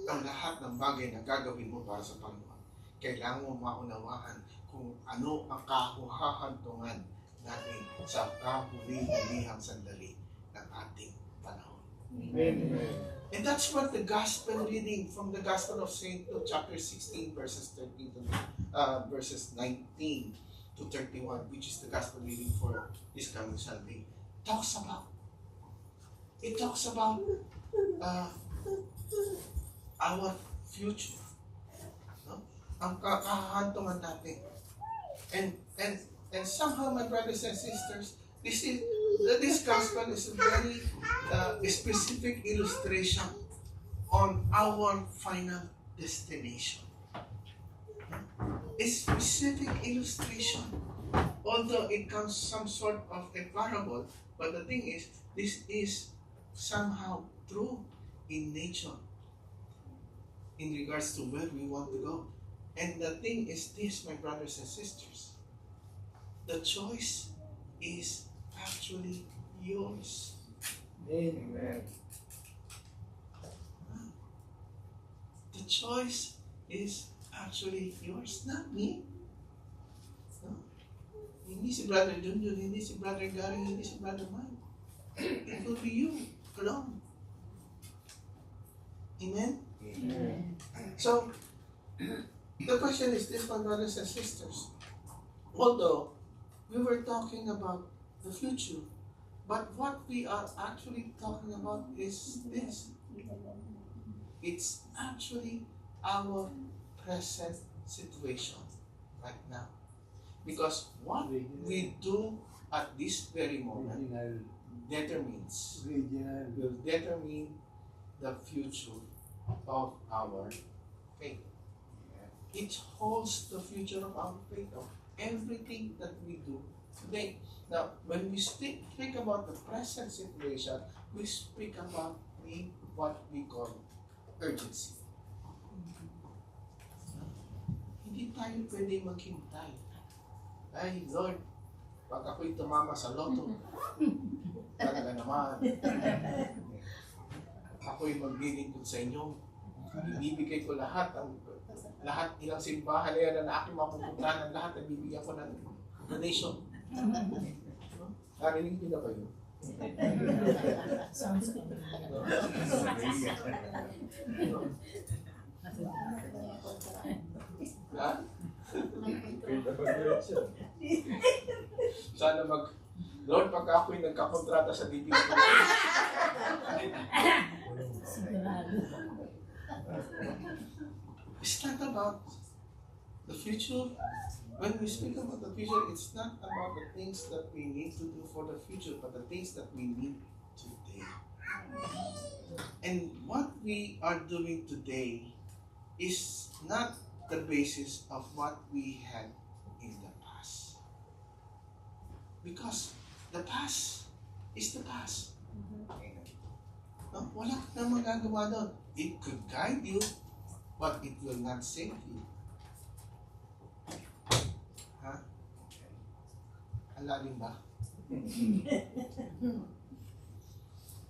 ang lahat ng bagay na gagawin mo para sa Panginoon, kailangan mo maunawaan kung ano ang kahuhahantungan natin sa kahuli-hulihang sandali ng ating panahon. Amen. And that's what the gospel reading from the Gospel of St. Luke, chapter 16, verses 13 to verses 19 to 31, which is the gospel reading for this coming Sunday, talks about. It talks about our future. No? Ang kakahantungan natin. And somehow, my brothers and sisters, this gospel is a very specific illustration on our final destination. A specific illustration, although it comes some sort of a parable, but the thing is, this is somehow true in nature in regards to where we want to go. And the thing is this, my brothers and sisters, the choice is actually yours. Amen. The choice is actually yours, not me. No? Hindi si Brother Junjun, hindi si Brother Gary, hindi si Brother Mike. It will be you alone. Amen? Amen. So, the question is this, my brothers and sisters. Although we were talking about the future, but what we are actually talking about is this. It's actually our present situation right now. Because what we do at this very moment will determine the future of our faith. It holds the future of our faith, of everything that we do today. Now, when we speak about the present situation, we speak about what we call urgency. Hindi tayo pwede maghintay. Ay, Lord, pag ako'y tumama sa loto, talaga naman, ako'y maglilingkod sa inyo. Ibibigay ko lahat ilang simbahan na yan na aking mapupuntahan, lahat ay bibigyan ko ng donation. Narinig niyo na ba yun? Sounds good. Ha? Sana Lord, pag ako'y nagkakontrata sa DBC, Sigurado. it's not about the future. When we speak about the future, it's not about the things that we need to do for the future, but the things that we need today. And what we are doing today is not the basis of what we had in the past. Because the past is the past. No? Wala ka na magagawa doon. It could guide you, but it will not save you. Ha? Ang lalim ba?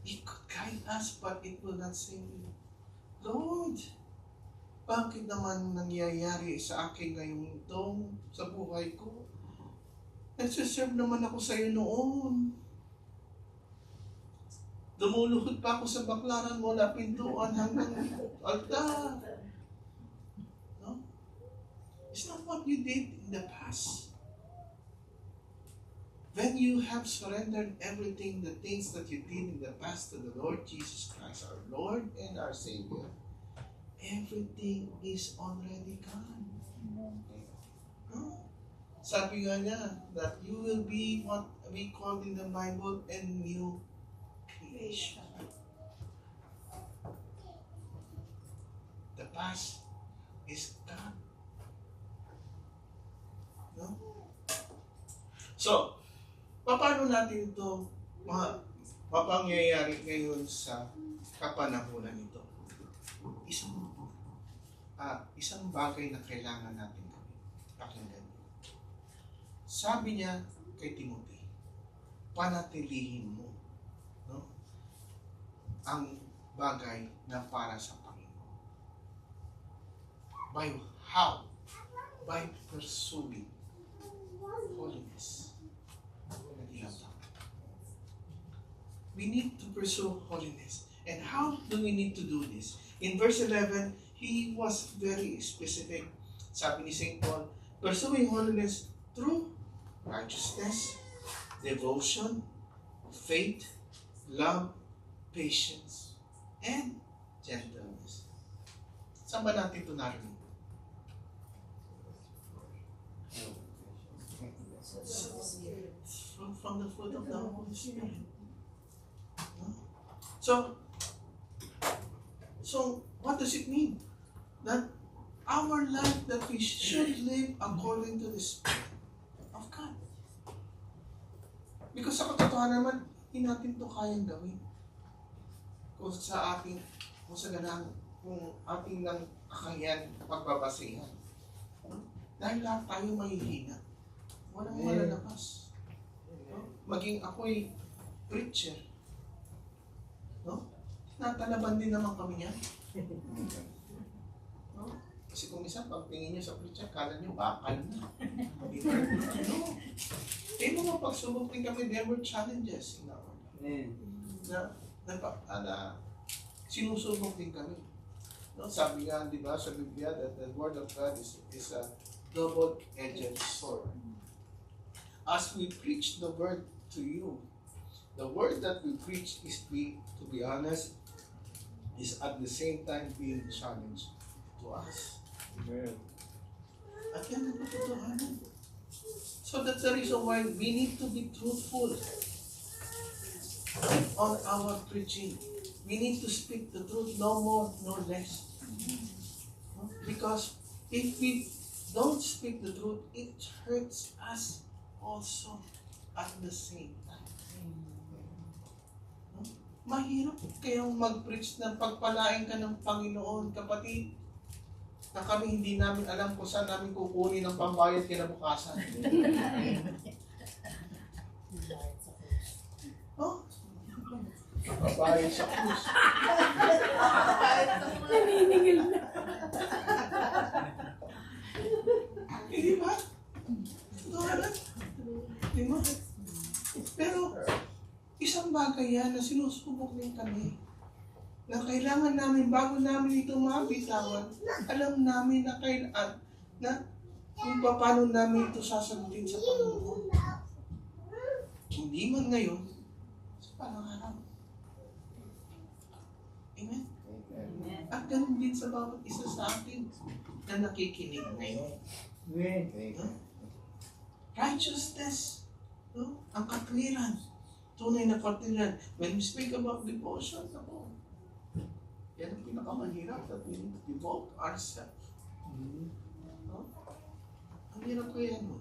It could guide us, but it will not save you. Lord, bakit naman nangyayari sa akin ngayong ito, sa buhay ko? Nagsiserve naman ako sa iyo noon. Lumuluhod pa ako sa baklaran mula pintuan hanggang altar. No? It's not what you did in the past. When you have surrendered everything, the things that you did in the past to the Lord Jesus Christ, our Lord and our Savior, everything is already gone. No? Sabi nga niya that you will be what we call in the Bible a new creation. The past is gone. No? So, paano natin ito mapangyayari ngayon sa kapanahunan ito? Isang bagay na kailangan natin gawin. Pakinggan mo. Sabi niya kay Timothy, panatilihin mo, no, ang bagay na para sa Panginoon. By how? By pursuing holiness. We need to pursue holiness. And how do we need to do this? In verse 11, he was very specific. Sabi ni St. Paul, pursuing holiness through righteousness, devotion, faith, love, patience, and gentleness. Saan ba natin ito narinig? From the fruit of the Holy Spirit. So what does it mean? That our life that we should live according to the Spirit of God. Because sa katotohanan naman, hindi natin ito kayang gawin. Kung sa ating lang kakayahan, pagbabasihan. Dahil lahat tayo mahihina. Walang malalabas. No? Maging ako'y preacher. No? Natalaban din naman kami niyan. No? Kasi kung isa, pag tingin nyo sa preacher, kala nyo bakal na. No. Eh, mga pagsubok din kami, there were challenges in our life. Na sinusubok din kami. No? Sabi nga, di ba, sa Biblia, that the Word of God is a double-edged sword. As we preach the Word to you, the Word that we preach is, to be honest, is at the same time being challenged to us. Amen. At yan ang katotohanan. So that's the reason why we need to be truthful on our preaching. We need to speak the truth, no more, no less. Because if we don't speak the truth, it hurts us also at the same time. Mahirap kayong mag-preach na pagpalain ka ng Panginoon, kapatid, na kami hindi namin alam kung saan namin kukunin ang pambayad kinabukasan. Oh? Pambayad sa krus. Naniningil na. Hindi ba? Di ba? Pero, isang bagay yan na sinusubok din kami. Na kailangan namin, bago namin ito mabitawan, alam namin na kung paano namin ito sasagutin sa Panginoon. Hindi man ngayon, sa panangaraw. Amen? At ganun din sa bawat isa sa atin na nakikinig ngayon. Righteousness, no? Ang katwiran, tunay na katwiran. When we speak about devotion, ako, yan ang pinakamahirap, that we need to devote ourselves. No? Ang hirap ko yan. No?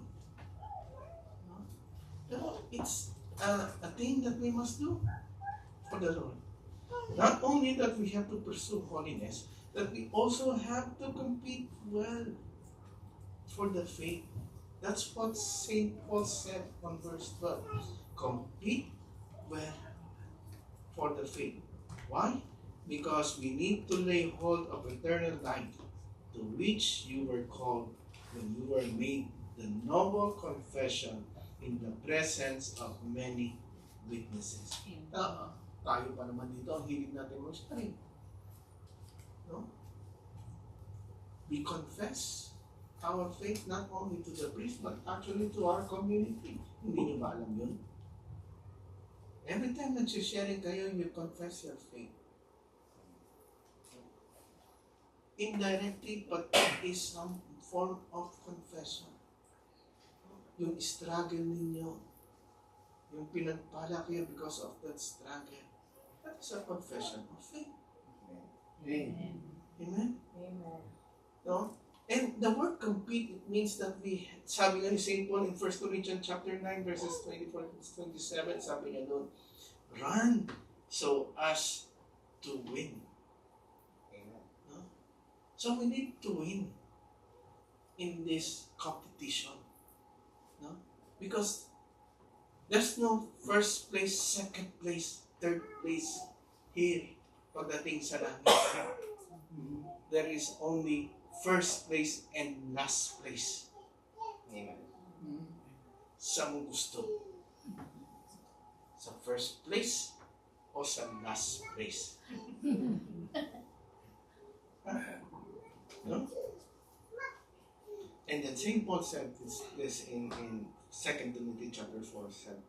Pero it's a thing that we must do for the Lord. Not only that we have to pursue holiness, that we also have to compete well for the faith. That's what St. Paul said on verse 12. Compete well for the faith. Why? Because we need to lay hold of eternal life, to which you were called when you were made the noble confession in the presence of many witnesses. Tayo pa naman dito, ang hilig natin mag-study. No? We confess our faith not only to the priest, but actually to our community. Hindi niyo ba alam yun? Every time nag-sharing kayo, you confess your faith. Indirectly, but it is some form of confession. Yung struggle ninyo, yung pinagpala kayo because of that struggle, that is a confession of faith. Amen. Amen? No? And the word compete, it means that we, sabi nga ni St. Paul in 1 Corinthians chapter 9, verses 24 to 27, sabi niya doon, run so as to win. No? So we need to win in this competition. No? Because there's no first place, second place, third place here pagdating sa langit. There is only first place and last place. Amen. Saan mo gusto? Sa first place o sa last place? No? And then St. Paul said this in 2 Timothy chapter 4, 7.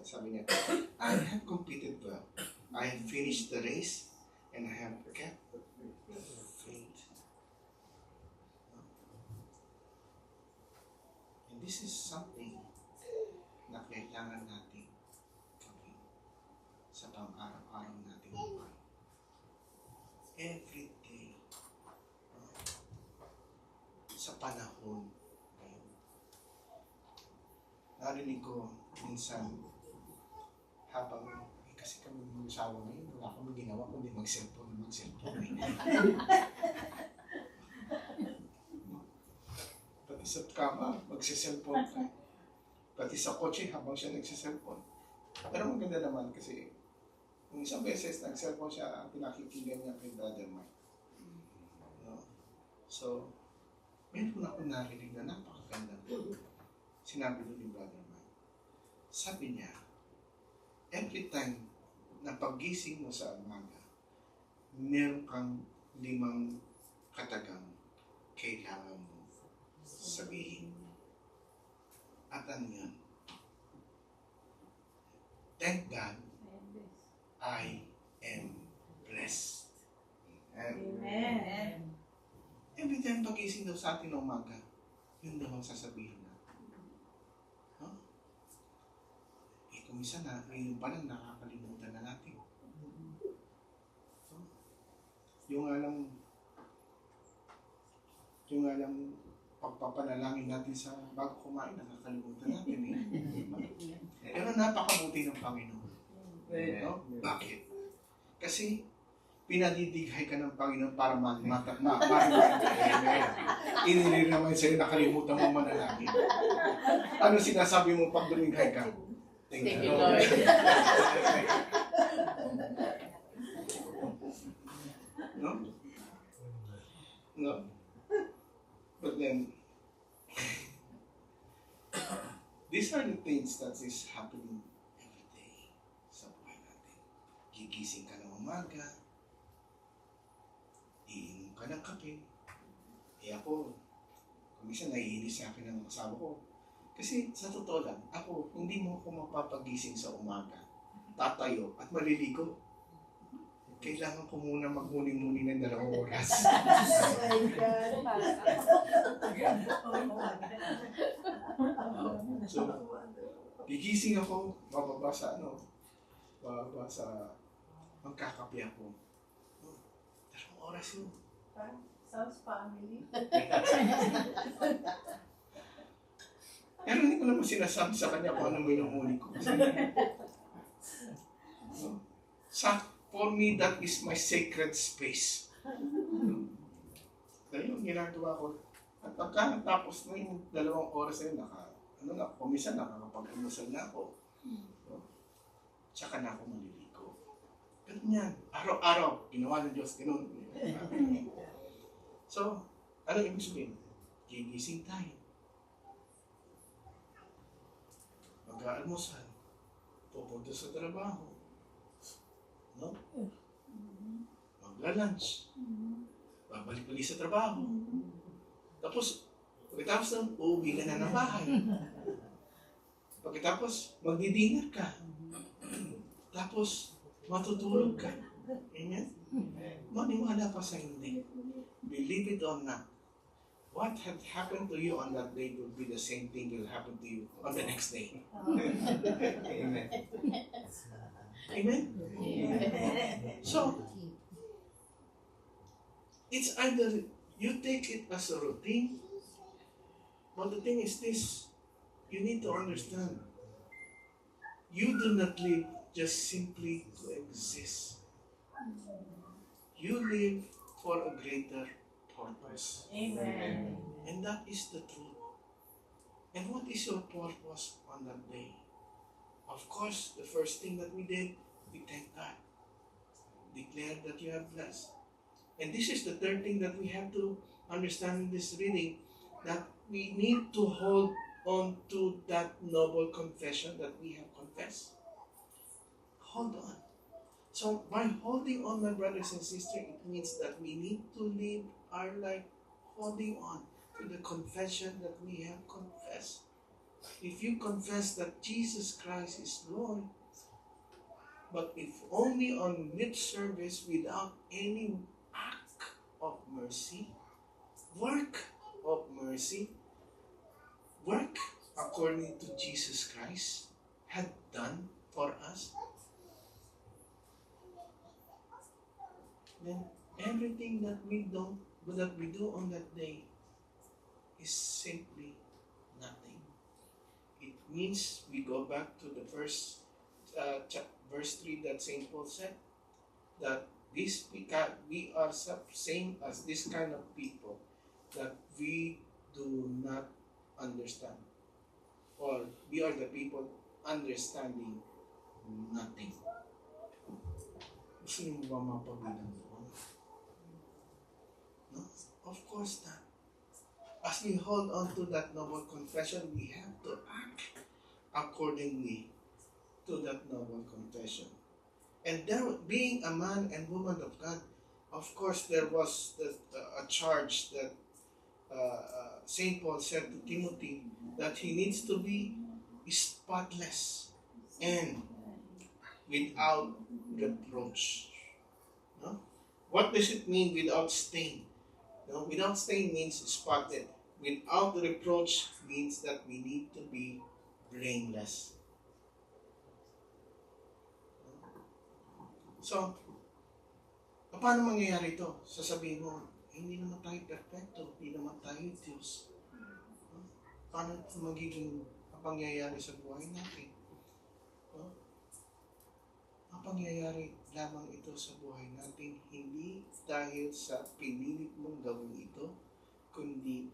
Sabi niya, I have competed well. I have finished the race and I have kept the faith. And this is something na kailangan natin gawin sa pang-araw-araw natin buhay. Every day. Sa panahon ngayon. Narinig ko minsan habang kasi kami mag-asawa ngayon, wala kami ginawa kundi mag-cellphone. Pati sa kama, magsiselfone ka. Pati sa kotse habang siya nagsiselfone. Pero maganda naman kasi kung isang beses nag-cellphone siya, pinakikigan niya kay Brother Mike. No? So, meron ako narinig na napakaganda. Sinabi doon ni Brother Mike. Sabi niya, every time na paggising mo sa umaga, meron kang 5 katagang kailangan mo sabihin. At ano yun? Thank God, I am blessed. Amen. Every time pagising daw sa atin na umaga, yun daw ang sasabihin natin. Huh? Kung minsan na, ngayon pa lang nakakalimutan na natin. Huh? Yung alam pagpapanalangin natin sa bago kumain, nakakalimutan natin eh. Pero napakabuti ng Panginoon. No? Bakit? Kasi pinadidighay ka ng Panginoon para inilir naman sa'yo, nakalimutan mo manalangin. Ano sinasabi mo pag dumighay ka? Thank you, Lord. No? No? But then, these are the things that is happening every day sa buhay natin. Gigising ka ng umaga, iinom ka ng kape. Ako, kung isa naiinis sa akin ng asawa ko. Kasi sa totoo lang, ako, hindi mo ako mapapagising sa umaga, tatayo at maliligo. Kailangan ko muna maghuni-muni ng 2 oras. So, gigising ako, bababa sa magkakape ako. 2 oras yun. Sounds family. Pero hindi ko naman sinasabi sa kanya kung anong minuhuli ko. For me, that is my sacred space. Dahil yung ginagawa ko, at pagkatapos na yung 2 oras na yun, kumisan nakakapag-umusal na ako. Tsaka na ako maliligo. Ganun yan. Araw-araw, ginawa ng Diyos. Ganun. So, ano ibig sabihin? Gigising tayo. Mag-aalmusal. Pupunta sa trabaho. No? Magla-lunch. Babalik ulit sa trabaho. Tapos, pagkatapos ng uuwi ka na ng bahay. Pagkatapos, magdi-dinner ka. Tapos, matutulog ka. Amen? Maniwala pa sa hindi. Believe it or not. What had happened to you on that day will be the same thing will happen to you on the next day. Amen. Amen? So, it's either you take it as a routine, but the thing is this, you need to understand, you do not live just simply to exist. You live for a greater purpose. Amen. And that is the truth. And what is your purpose on that day? Of course, the first thing that we did, we thank God. Declare that you are blessed. And this is the third thing that we have to understand in this reading, that we need to hold on to that noble confession that we have confessed. Hold on. So by holding on, my brothers and sisters, it means that we need to live our life holding on to the confession that we have confessed. If you confess that Jesus Christ is Lord, but if only on lip service without any act of mercy, work of mercy, work according to Jesus Christ had done for us, then everything that we do on that day is simply nothing. It means we go back to the verse 3 that Saint Paul said, that we are same as this kind of people, that we do not understand, or we are the people understanding nothing. Gusto niyo ba mapabilang doon? No? Of course not. As we hold on to that noble confession, we have to act accordingly to that noble confession. And there, being a man and woman of God, of course, there was a charge that Saint Paul said to Timothy, that he needs to be spotless and without reproach. No? What does it mean without stain? No? Without stain means spotted. Without reproach means that we need to be blameless. So, paano mangyayari ito? Sasabihin mo, hindi naman tayo perfecto, hindi naman tayo Diyos. Paano ito magiging pangyayari sa buhay natin? Ang pangyayari lamang ito sa buhay natin, hindi dahil sa pinilit mong gawin ito, kundi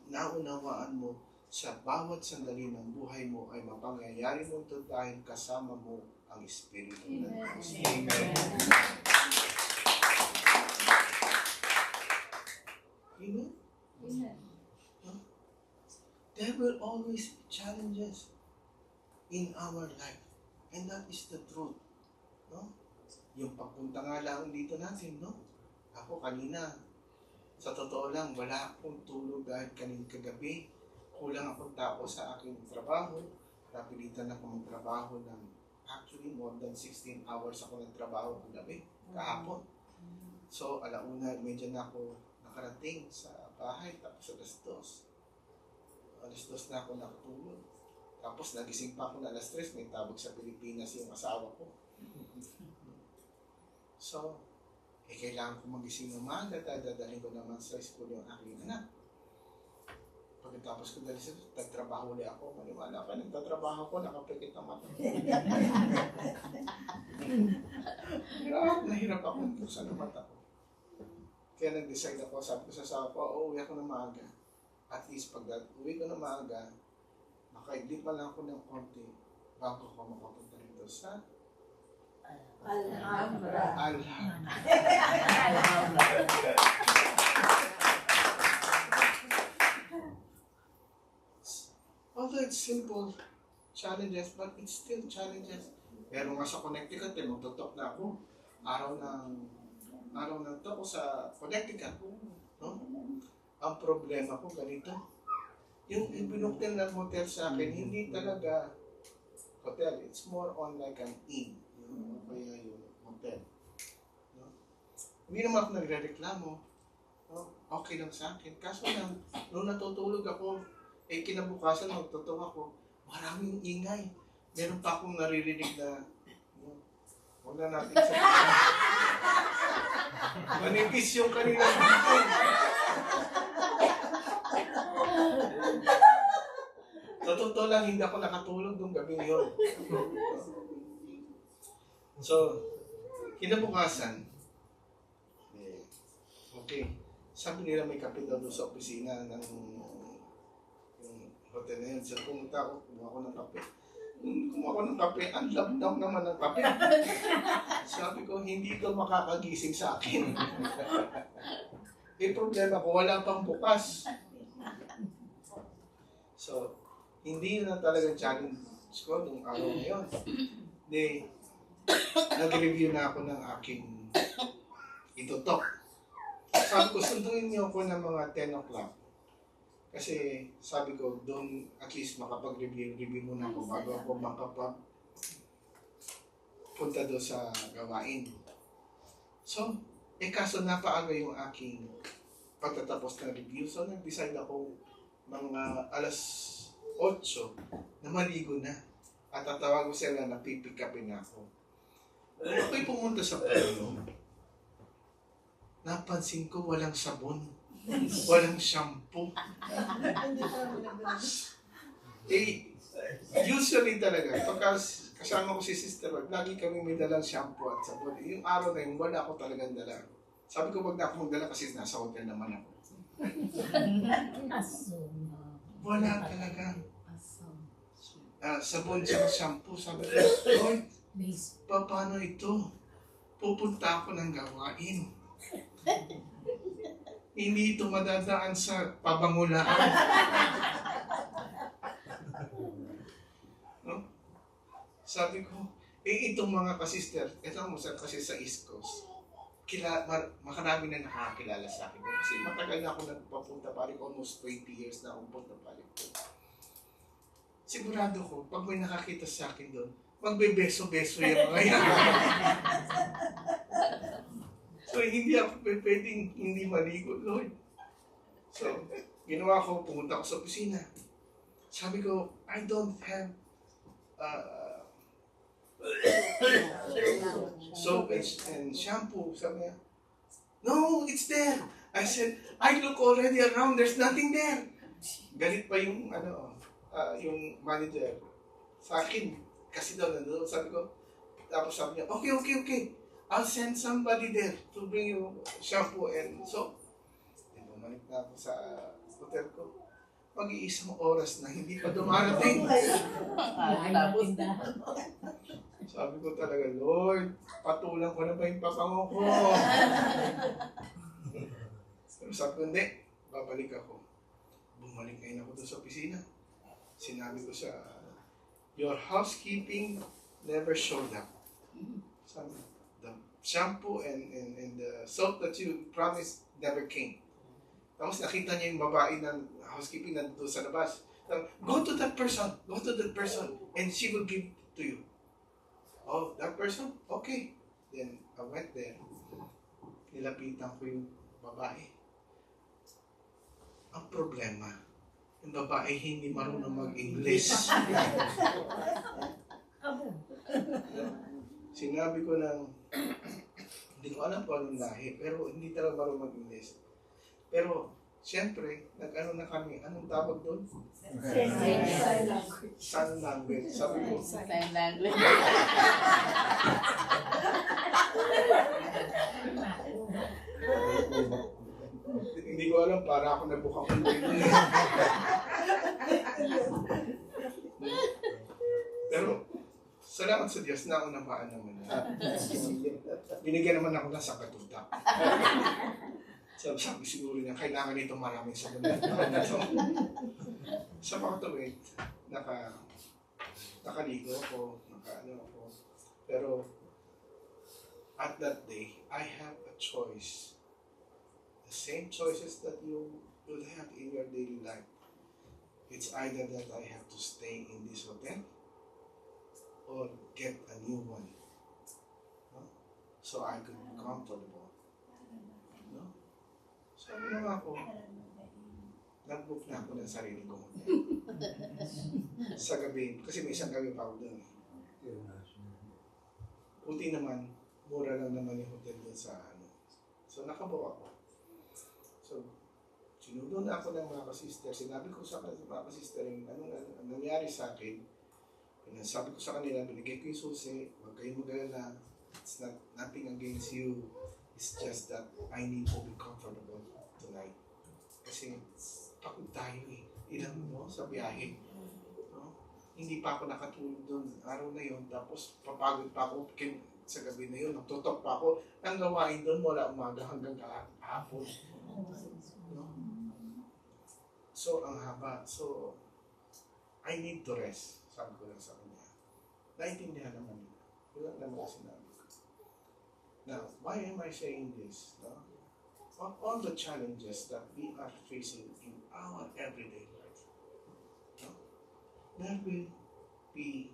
naunawaan mo sa bawat sandali ng buhay mo ay mapangyayari mo ito dahil kasama mo ang Espiritu ng Diyos. Amen. Amen? Huh? There will always be challenges in our life. And that is the truth. No? Yung papunta nga lang dito natin, no? Ako kanina, sa totoo lang, wala akong tulog dahil kagabi. Kulang akong tao sa aking trabaho. Napilitan ako magtrabaho ng actually more than 16 hours ako nagtrabaho kagabi, kahapon. So, alauna, medyo na ako nakarating sa bahay, tapos alas 2 na ako nakatulog. Tapos nagising pa ako na alas 3, may tabog sa Pilipinas yung asawa ko. So, kailangan ko magising ng maaga, dadalhin ko naman sa school yung aking anak. Pagkatapos ko dali sa nagtrabaho ulit ako, maniwala ka, nagtatrabaho ko, nakapikit ang mata. Nahirap ako sa mata ko. Kaya nag-decide ako, sabi ko sa asawa ko, uwi ako ng maaga. At least pag uwi ko ng maaga, makaidlip pa lang ako ng konti bago ako makapunta rito sa Alhambra. Although it's simple challenges, but it's still challenges. Pero nga sa Connecticut, magtutok na ako. Araw ng to ko sa Connecticut. No? Ang problema ko ganito. Yung ibinuktel ng hotel sa akin, hindi talaga hotel. It's more on like an inn. Kaya yung hotel. No? Hindi naman ako nagre-reklamo. No? Okay lang sa akin. Kaso lang, nung natutulog ako, kinabukasan magtutok ako, maraming ingay. Meron pa akong naririnig na, huwag na natin sa manipis yung kanilang dito. Sa totoo lang, hindi ako nakatulog nung gabing yun. So, kinabukasan, okay, sabi nila may kape daw doon sa opisina ng yung hotel na yun. So, pumunta ako, kumuha ko ng kape. Kumuha ko ng kape, ang labdaw naman ng kape. Sabi ko, hindi ito makakagising sa akin. Problema ko, wala pang bukas. So, hindi yun na talagang challenge ko nung araw na yun. Nag-review na ako ng aking itutok. Sabi ko, sunduin niyo ako ng mga 10 o'clock. Kasi sabi ko, doon at least makapag-review muna ako bago ako punta doon sa gawain. So, kaso napaaga yung aking pagtatapos ng review. So, nag-decide ako mga alas 8 na maligo na. At tatawag ko sila na pipick upin ako. Nung ako'y pumunta sa puno, napansin ko walang sabon. Walang shampoo. Usually talaga, pagka kasama ko si Sister Wag, lagi kami may dalang shampoo at sabon. Yung araw na yun, wala ako talagang dala. Sabi ko, wag na ako magdala kasi nasa hotel naman ako. Wala talaga. Sabon at shampoo. Sabi ko, Lord, paano ito? Pupunta ako ng gawain. Hindi ito madadaan sa pabangulaan. No? Sabi ko, itong mga kasister, ito ang masarap kasi sa East Coast, makarami na nakakilala sa akin. Kasi matagal na ako nagpapunta balik, almost 20 years na akong punta balik ko. Sigurado ko, pag may nakakita sa akin doon, magbebeso-beso yung mga yan. So, hindi ako pwedeng hindi maligo, Lord. So, ginawa ko, pumunta ako sa opisina. Sabi ko, I don't have soap and shampoo. Sabi niya, no, it's there. I said, I look already around, there's nothing there. Galit pa yung, yung manager sa akin. Kasi daw nandun, sabi ko, tapos sabi niya, okay. I'll send somebody there to bring you shampoo and soap. Bumalik na ako sa hotel ko. Mag-iisang oras na hindi pa dumarating. Sabi ko talaga, Lord, patulang ko na ba yung papango ko? Pero sabi ko, hindi, babalik ako. Bumalik ngayon ako doon sa opisina. Sinabi ko sa, your housekeeping never showed up. Sabi ko, the shampoo and the soap that you promised never came. Tapos nakita niya yung babae ng housekeeping nandito sa labas. Go to that person, and she will give to you. Oh, that person? Okay. Then I went there. Nilapitan ko yung babae. Ang problema, yung babae hindi marunong mag-English. Sinabi ko lang, hindi ko alam kung anong lahi, pero hindi talaga marunong mag-English. Pero, siyempre, nag-ano na kami, anong tawag doon? Sign language. Sabi ko, Sign language. hindi ko alam, para ako nabukang ulo. Pero, salamat Salamat sa Diyos, naunawaan naman na. Binigyan naman ako ng sakatutak. Sabi siguro niya, kailangan nito maraming sagot. Sa pagkatawid, nakaligo ako, nakaano ako. Pero, at that day, I have a choice. The same choices that you will have in your daily life. It's either that I have to stay in this hotel or get a new one. No? So I could be comfortable. No? Sabi naman ako, nag-book na ako ng sarili kong hotel. Sa gabi, kasi may isang gabi pa ako doon. Puti naman, mura lang naman yung hotel doon sa ano. So nakabook ako. So, sinundo na ako ng mga kasister. Sinabi ko sa mga kasister yung anong nangyari sa akin. Sabi ko sa kanila, binigay ko yung susi, huwag kayong mag-alala. It's not nothing against you. It's just that I need to be comfortable tonight. Kasi pagod tayo eh. Ilang mo sa biyahe. No? Hindi pa ako nakatulog doon araw na yun. Tapos papagod pa ako sa gabi na yun. Nagtutok pa ako. Ang gawain doon mula umaga hanggang hapon. No? So, ang haba. So, I need to rest. Sabi ko lang sa kanya. Naintindihan naman nila. Wala naman sinabi ko. Now, why am I saying this? No? Of all the challenges that we are facing in our everyday life, no? There will be,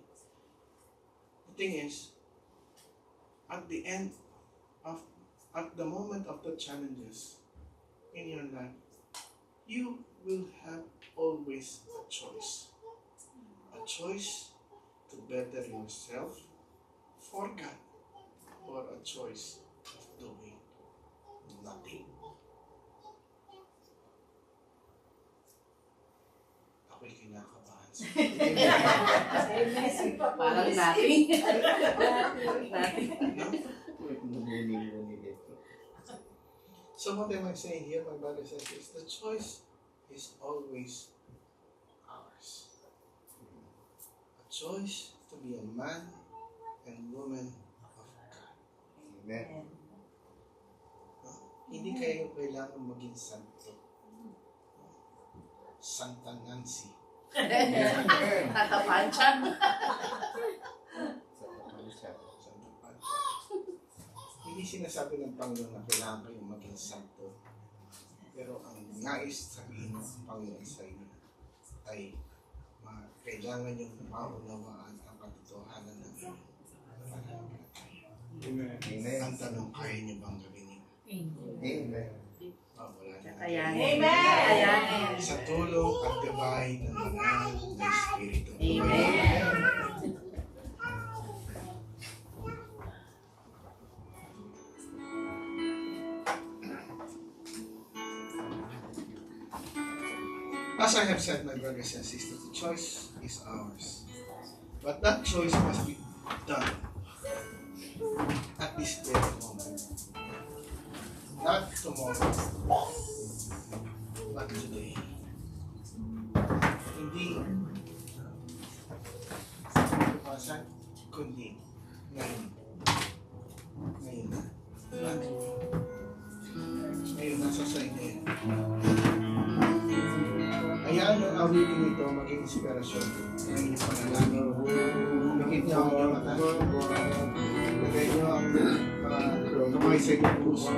the thing is, at the moment of the challenges in your life, you will have always a choice. A choice to better yourself for God, or a choice of doing nothing. Ako'y kinakabahan sa Parang natin. So what am I saying here, my brother says, is the choice is always ours. A choice to be a man and woman of God. Amen. No? Hindi kayo kailangan maging santo. Santa Nancy. Tatapanchan. Santa Pan. Hindi sinasabi ng Panginoon na kailangan kayong maging santo. Pero ang nais sabihin ng Panginoon sa inyo ay kailangan yung maunawaan ang katotohanan ng inyong pananampalataya. Amen. Ang tanong, kaya niyo bang gawin yun? Amen. Wala na. Ayan. Ayan. Sa tulong at gabay ng banal na Espiritu. Amen. As I have said, my brothers and sisters, the choice is ours. But that choice must be done at this very moment. Not tomorrow, but today. Hindi bukasan, kundi ngayon. Ngayon na. Ngayon nasa sa inyo yun. Hayaan ang awitin nito maging inspirasyon ng inyong panalangin. Bigit niyo ang inyong mata. Lagay niyo ang kamay sa inyong puso.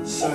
Sa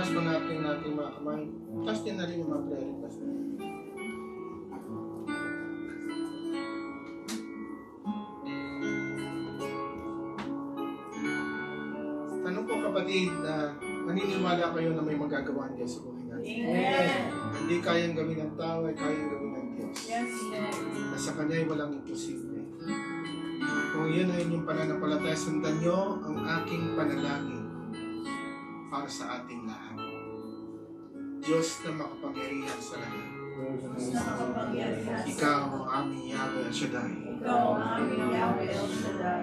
taas mo natin mga kamay. Taas din na rin yung mga prayer request. Tanong po kapatid, naniniwala kayo na may magagawa niya sa buhay natin. Hindi kayang gawin ng tao, ay kayang gawin ng Diyos. Na sa Kanya ay walang imposible. Kung yun ay inyong pananampalataya, sundan nyo ang aking panalangin para sa ating lahat. Diyos na makapangyarihan sa lahat. Ikaw ang aming Yahweh El Shaddai.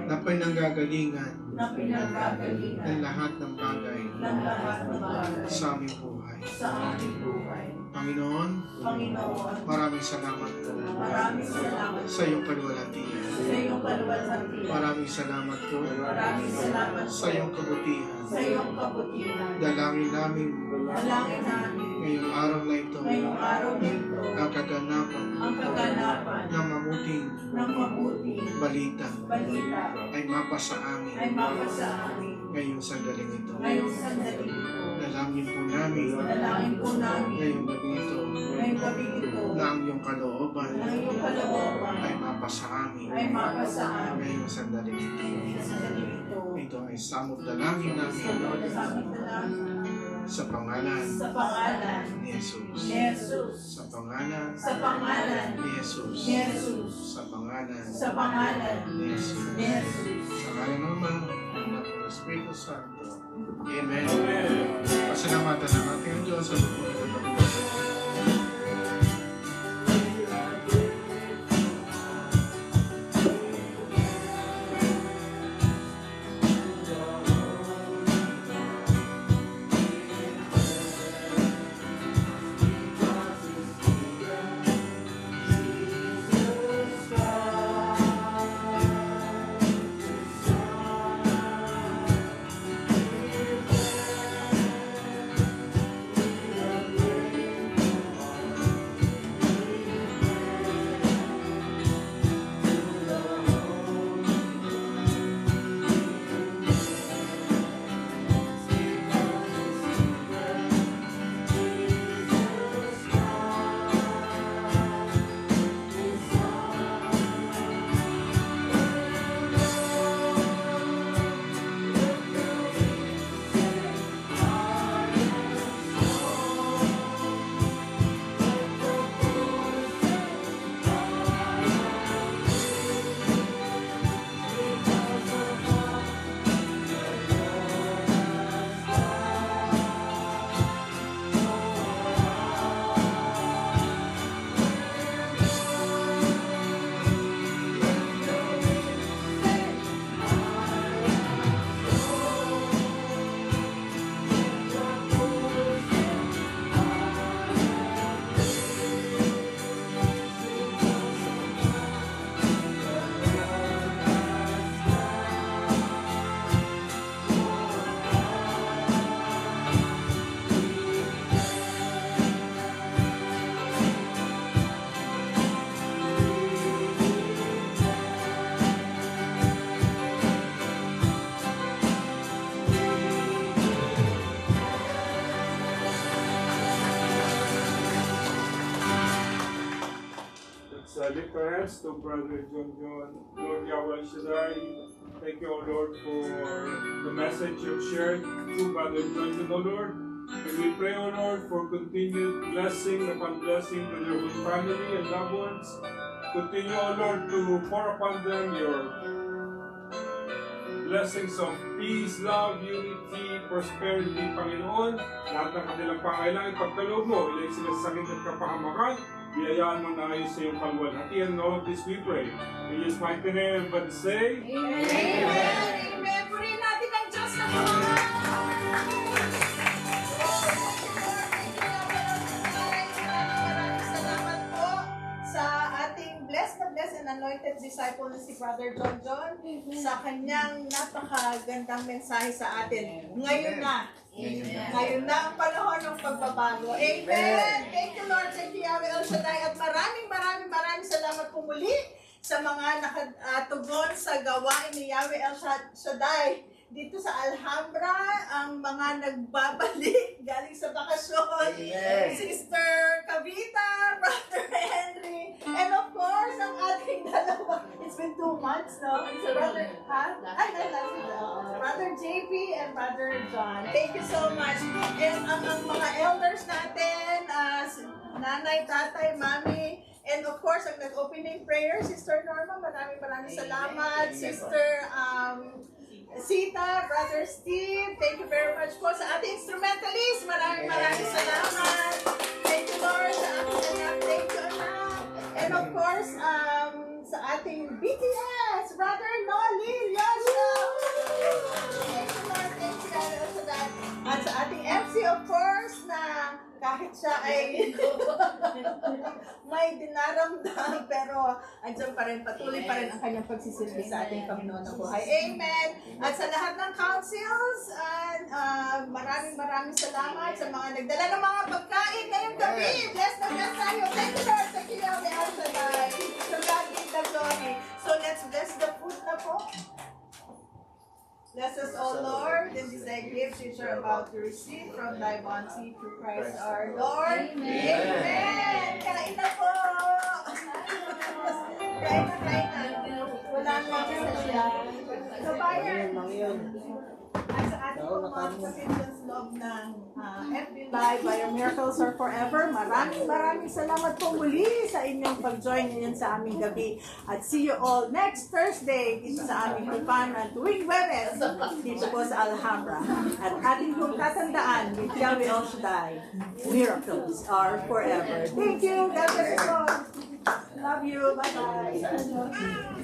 Na pinanggagalingan ng lahat ng bagay sa aming buhay. Panginoon, maraming salamat po sa iyong kaluwalhatian. Maraming salamat po sa iyong kabutihan. Dalangin namin ngayong araw na ito ang kaganapan ng mabuting balita ay mapasa amin ngayong sandaling ito. Dalangin po namin ngayong gabi ito na ang iyong kalooban ay mapasa amin ngayong sandaling ito. Ito ay samot dalangin namin sa pangalan ni Jesus. Sa pangalan ni Jesus. Sa pangalan ni Jesus. Sa ngalan ng Ama, ng Espiritu Santo. Amen. Pasalamatan ng ating Diyos sa pagpupunta. Lift our hands to Brother John. Lord Yahweh El Shaddai, thank you, O Lord, for the message you've shared through Brother John, O Lord. And we pray, O Lord, for continued blessing upon blessing to their whole family and loved ones. Continue, O Lord, to pour upon them your blessings of peace, love, unity, prosperity, Panginoon. Lahat ng kanilang pangailangan, ipagkaloob mo, ilay sila sa sakit at kapahamakan. Biyayaan mo na kayo sa iyong kalwalhatian. All of this we pray. In His mighty name, everybody say, Amen. Amen. Purihin natin ang Diyos na mga. Maraming salamat po sa ating blessed and anointed disciple na si Brother John sa kanyang napakagandang mensahe sa atin. Ngayon na. Ngayon na ang panahon ng pagbabago. Amen! Thank you, Lord. Thank you, Yahweh El Shaddai. At maraming salamat po muli sa mga nakatugon sa gawain ni Yahweh El Shaddai dito sa Alhambra, ang mga nagbabalik galing sa bakasyon, Sister Cavita, Brother Henry, and of course, ang ating dalawa, it's been 2 months, no? Brother, Brother JP and Brother John. Thank you so much. And ang mga elders natin, nanay, tatay, mami, and of course, ang nag-opening prayer, Sister Norma, maraming salamat. Sister Sita, Brother Steve, thank you very much po sa ating instrumentalist. Maraming salamat. Thank you, Lord, sa ating anak. Thank you, anak. And of course, sa ating BTS, Brother Nolly Yosha. Thank you, Lord. Thank you, God, for that. At sa ating MC, of course, na kahit siya ay may dinaramdam, pero andyan pa rin, patuloy pa rin ang kanyang pagsisilbi sa ating Panginoon ng buhay. Amen! At sa lahat ng councils, maraming salamat sa mga nagdala ng mga pagkain ngayong gabi. Bless na bless tayo. Thank you, Lord. Thank you, Lord. To God be the glory. So let's bless the food na po. Bless us, O Lord, in this thy gifts which are about to receive from thy bounty through Christ our Lord. Amen! Kain na po! Kain na. Wala na sa siya. So, bayan. At sa ating mga positions loob ng FB Live by Your Miracles Are Forever, maraming salamat po muli sa inyong pag-join ngayon sa aming gabi. At see you all next Thursday dito sa aming Hupana tuwing Webes dito po sa Alhambra. At ating pong tatandaan, with Yahweh El Shaddai, miracles are forever. Thank you. God bless you all. Love you. Bye-bye.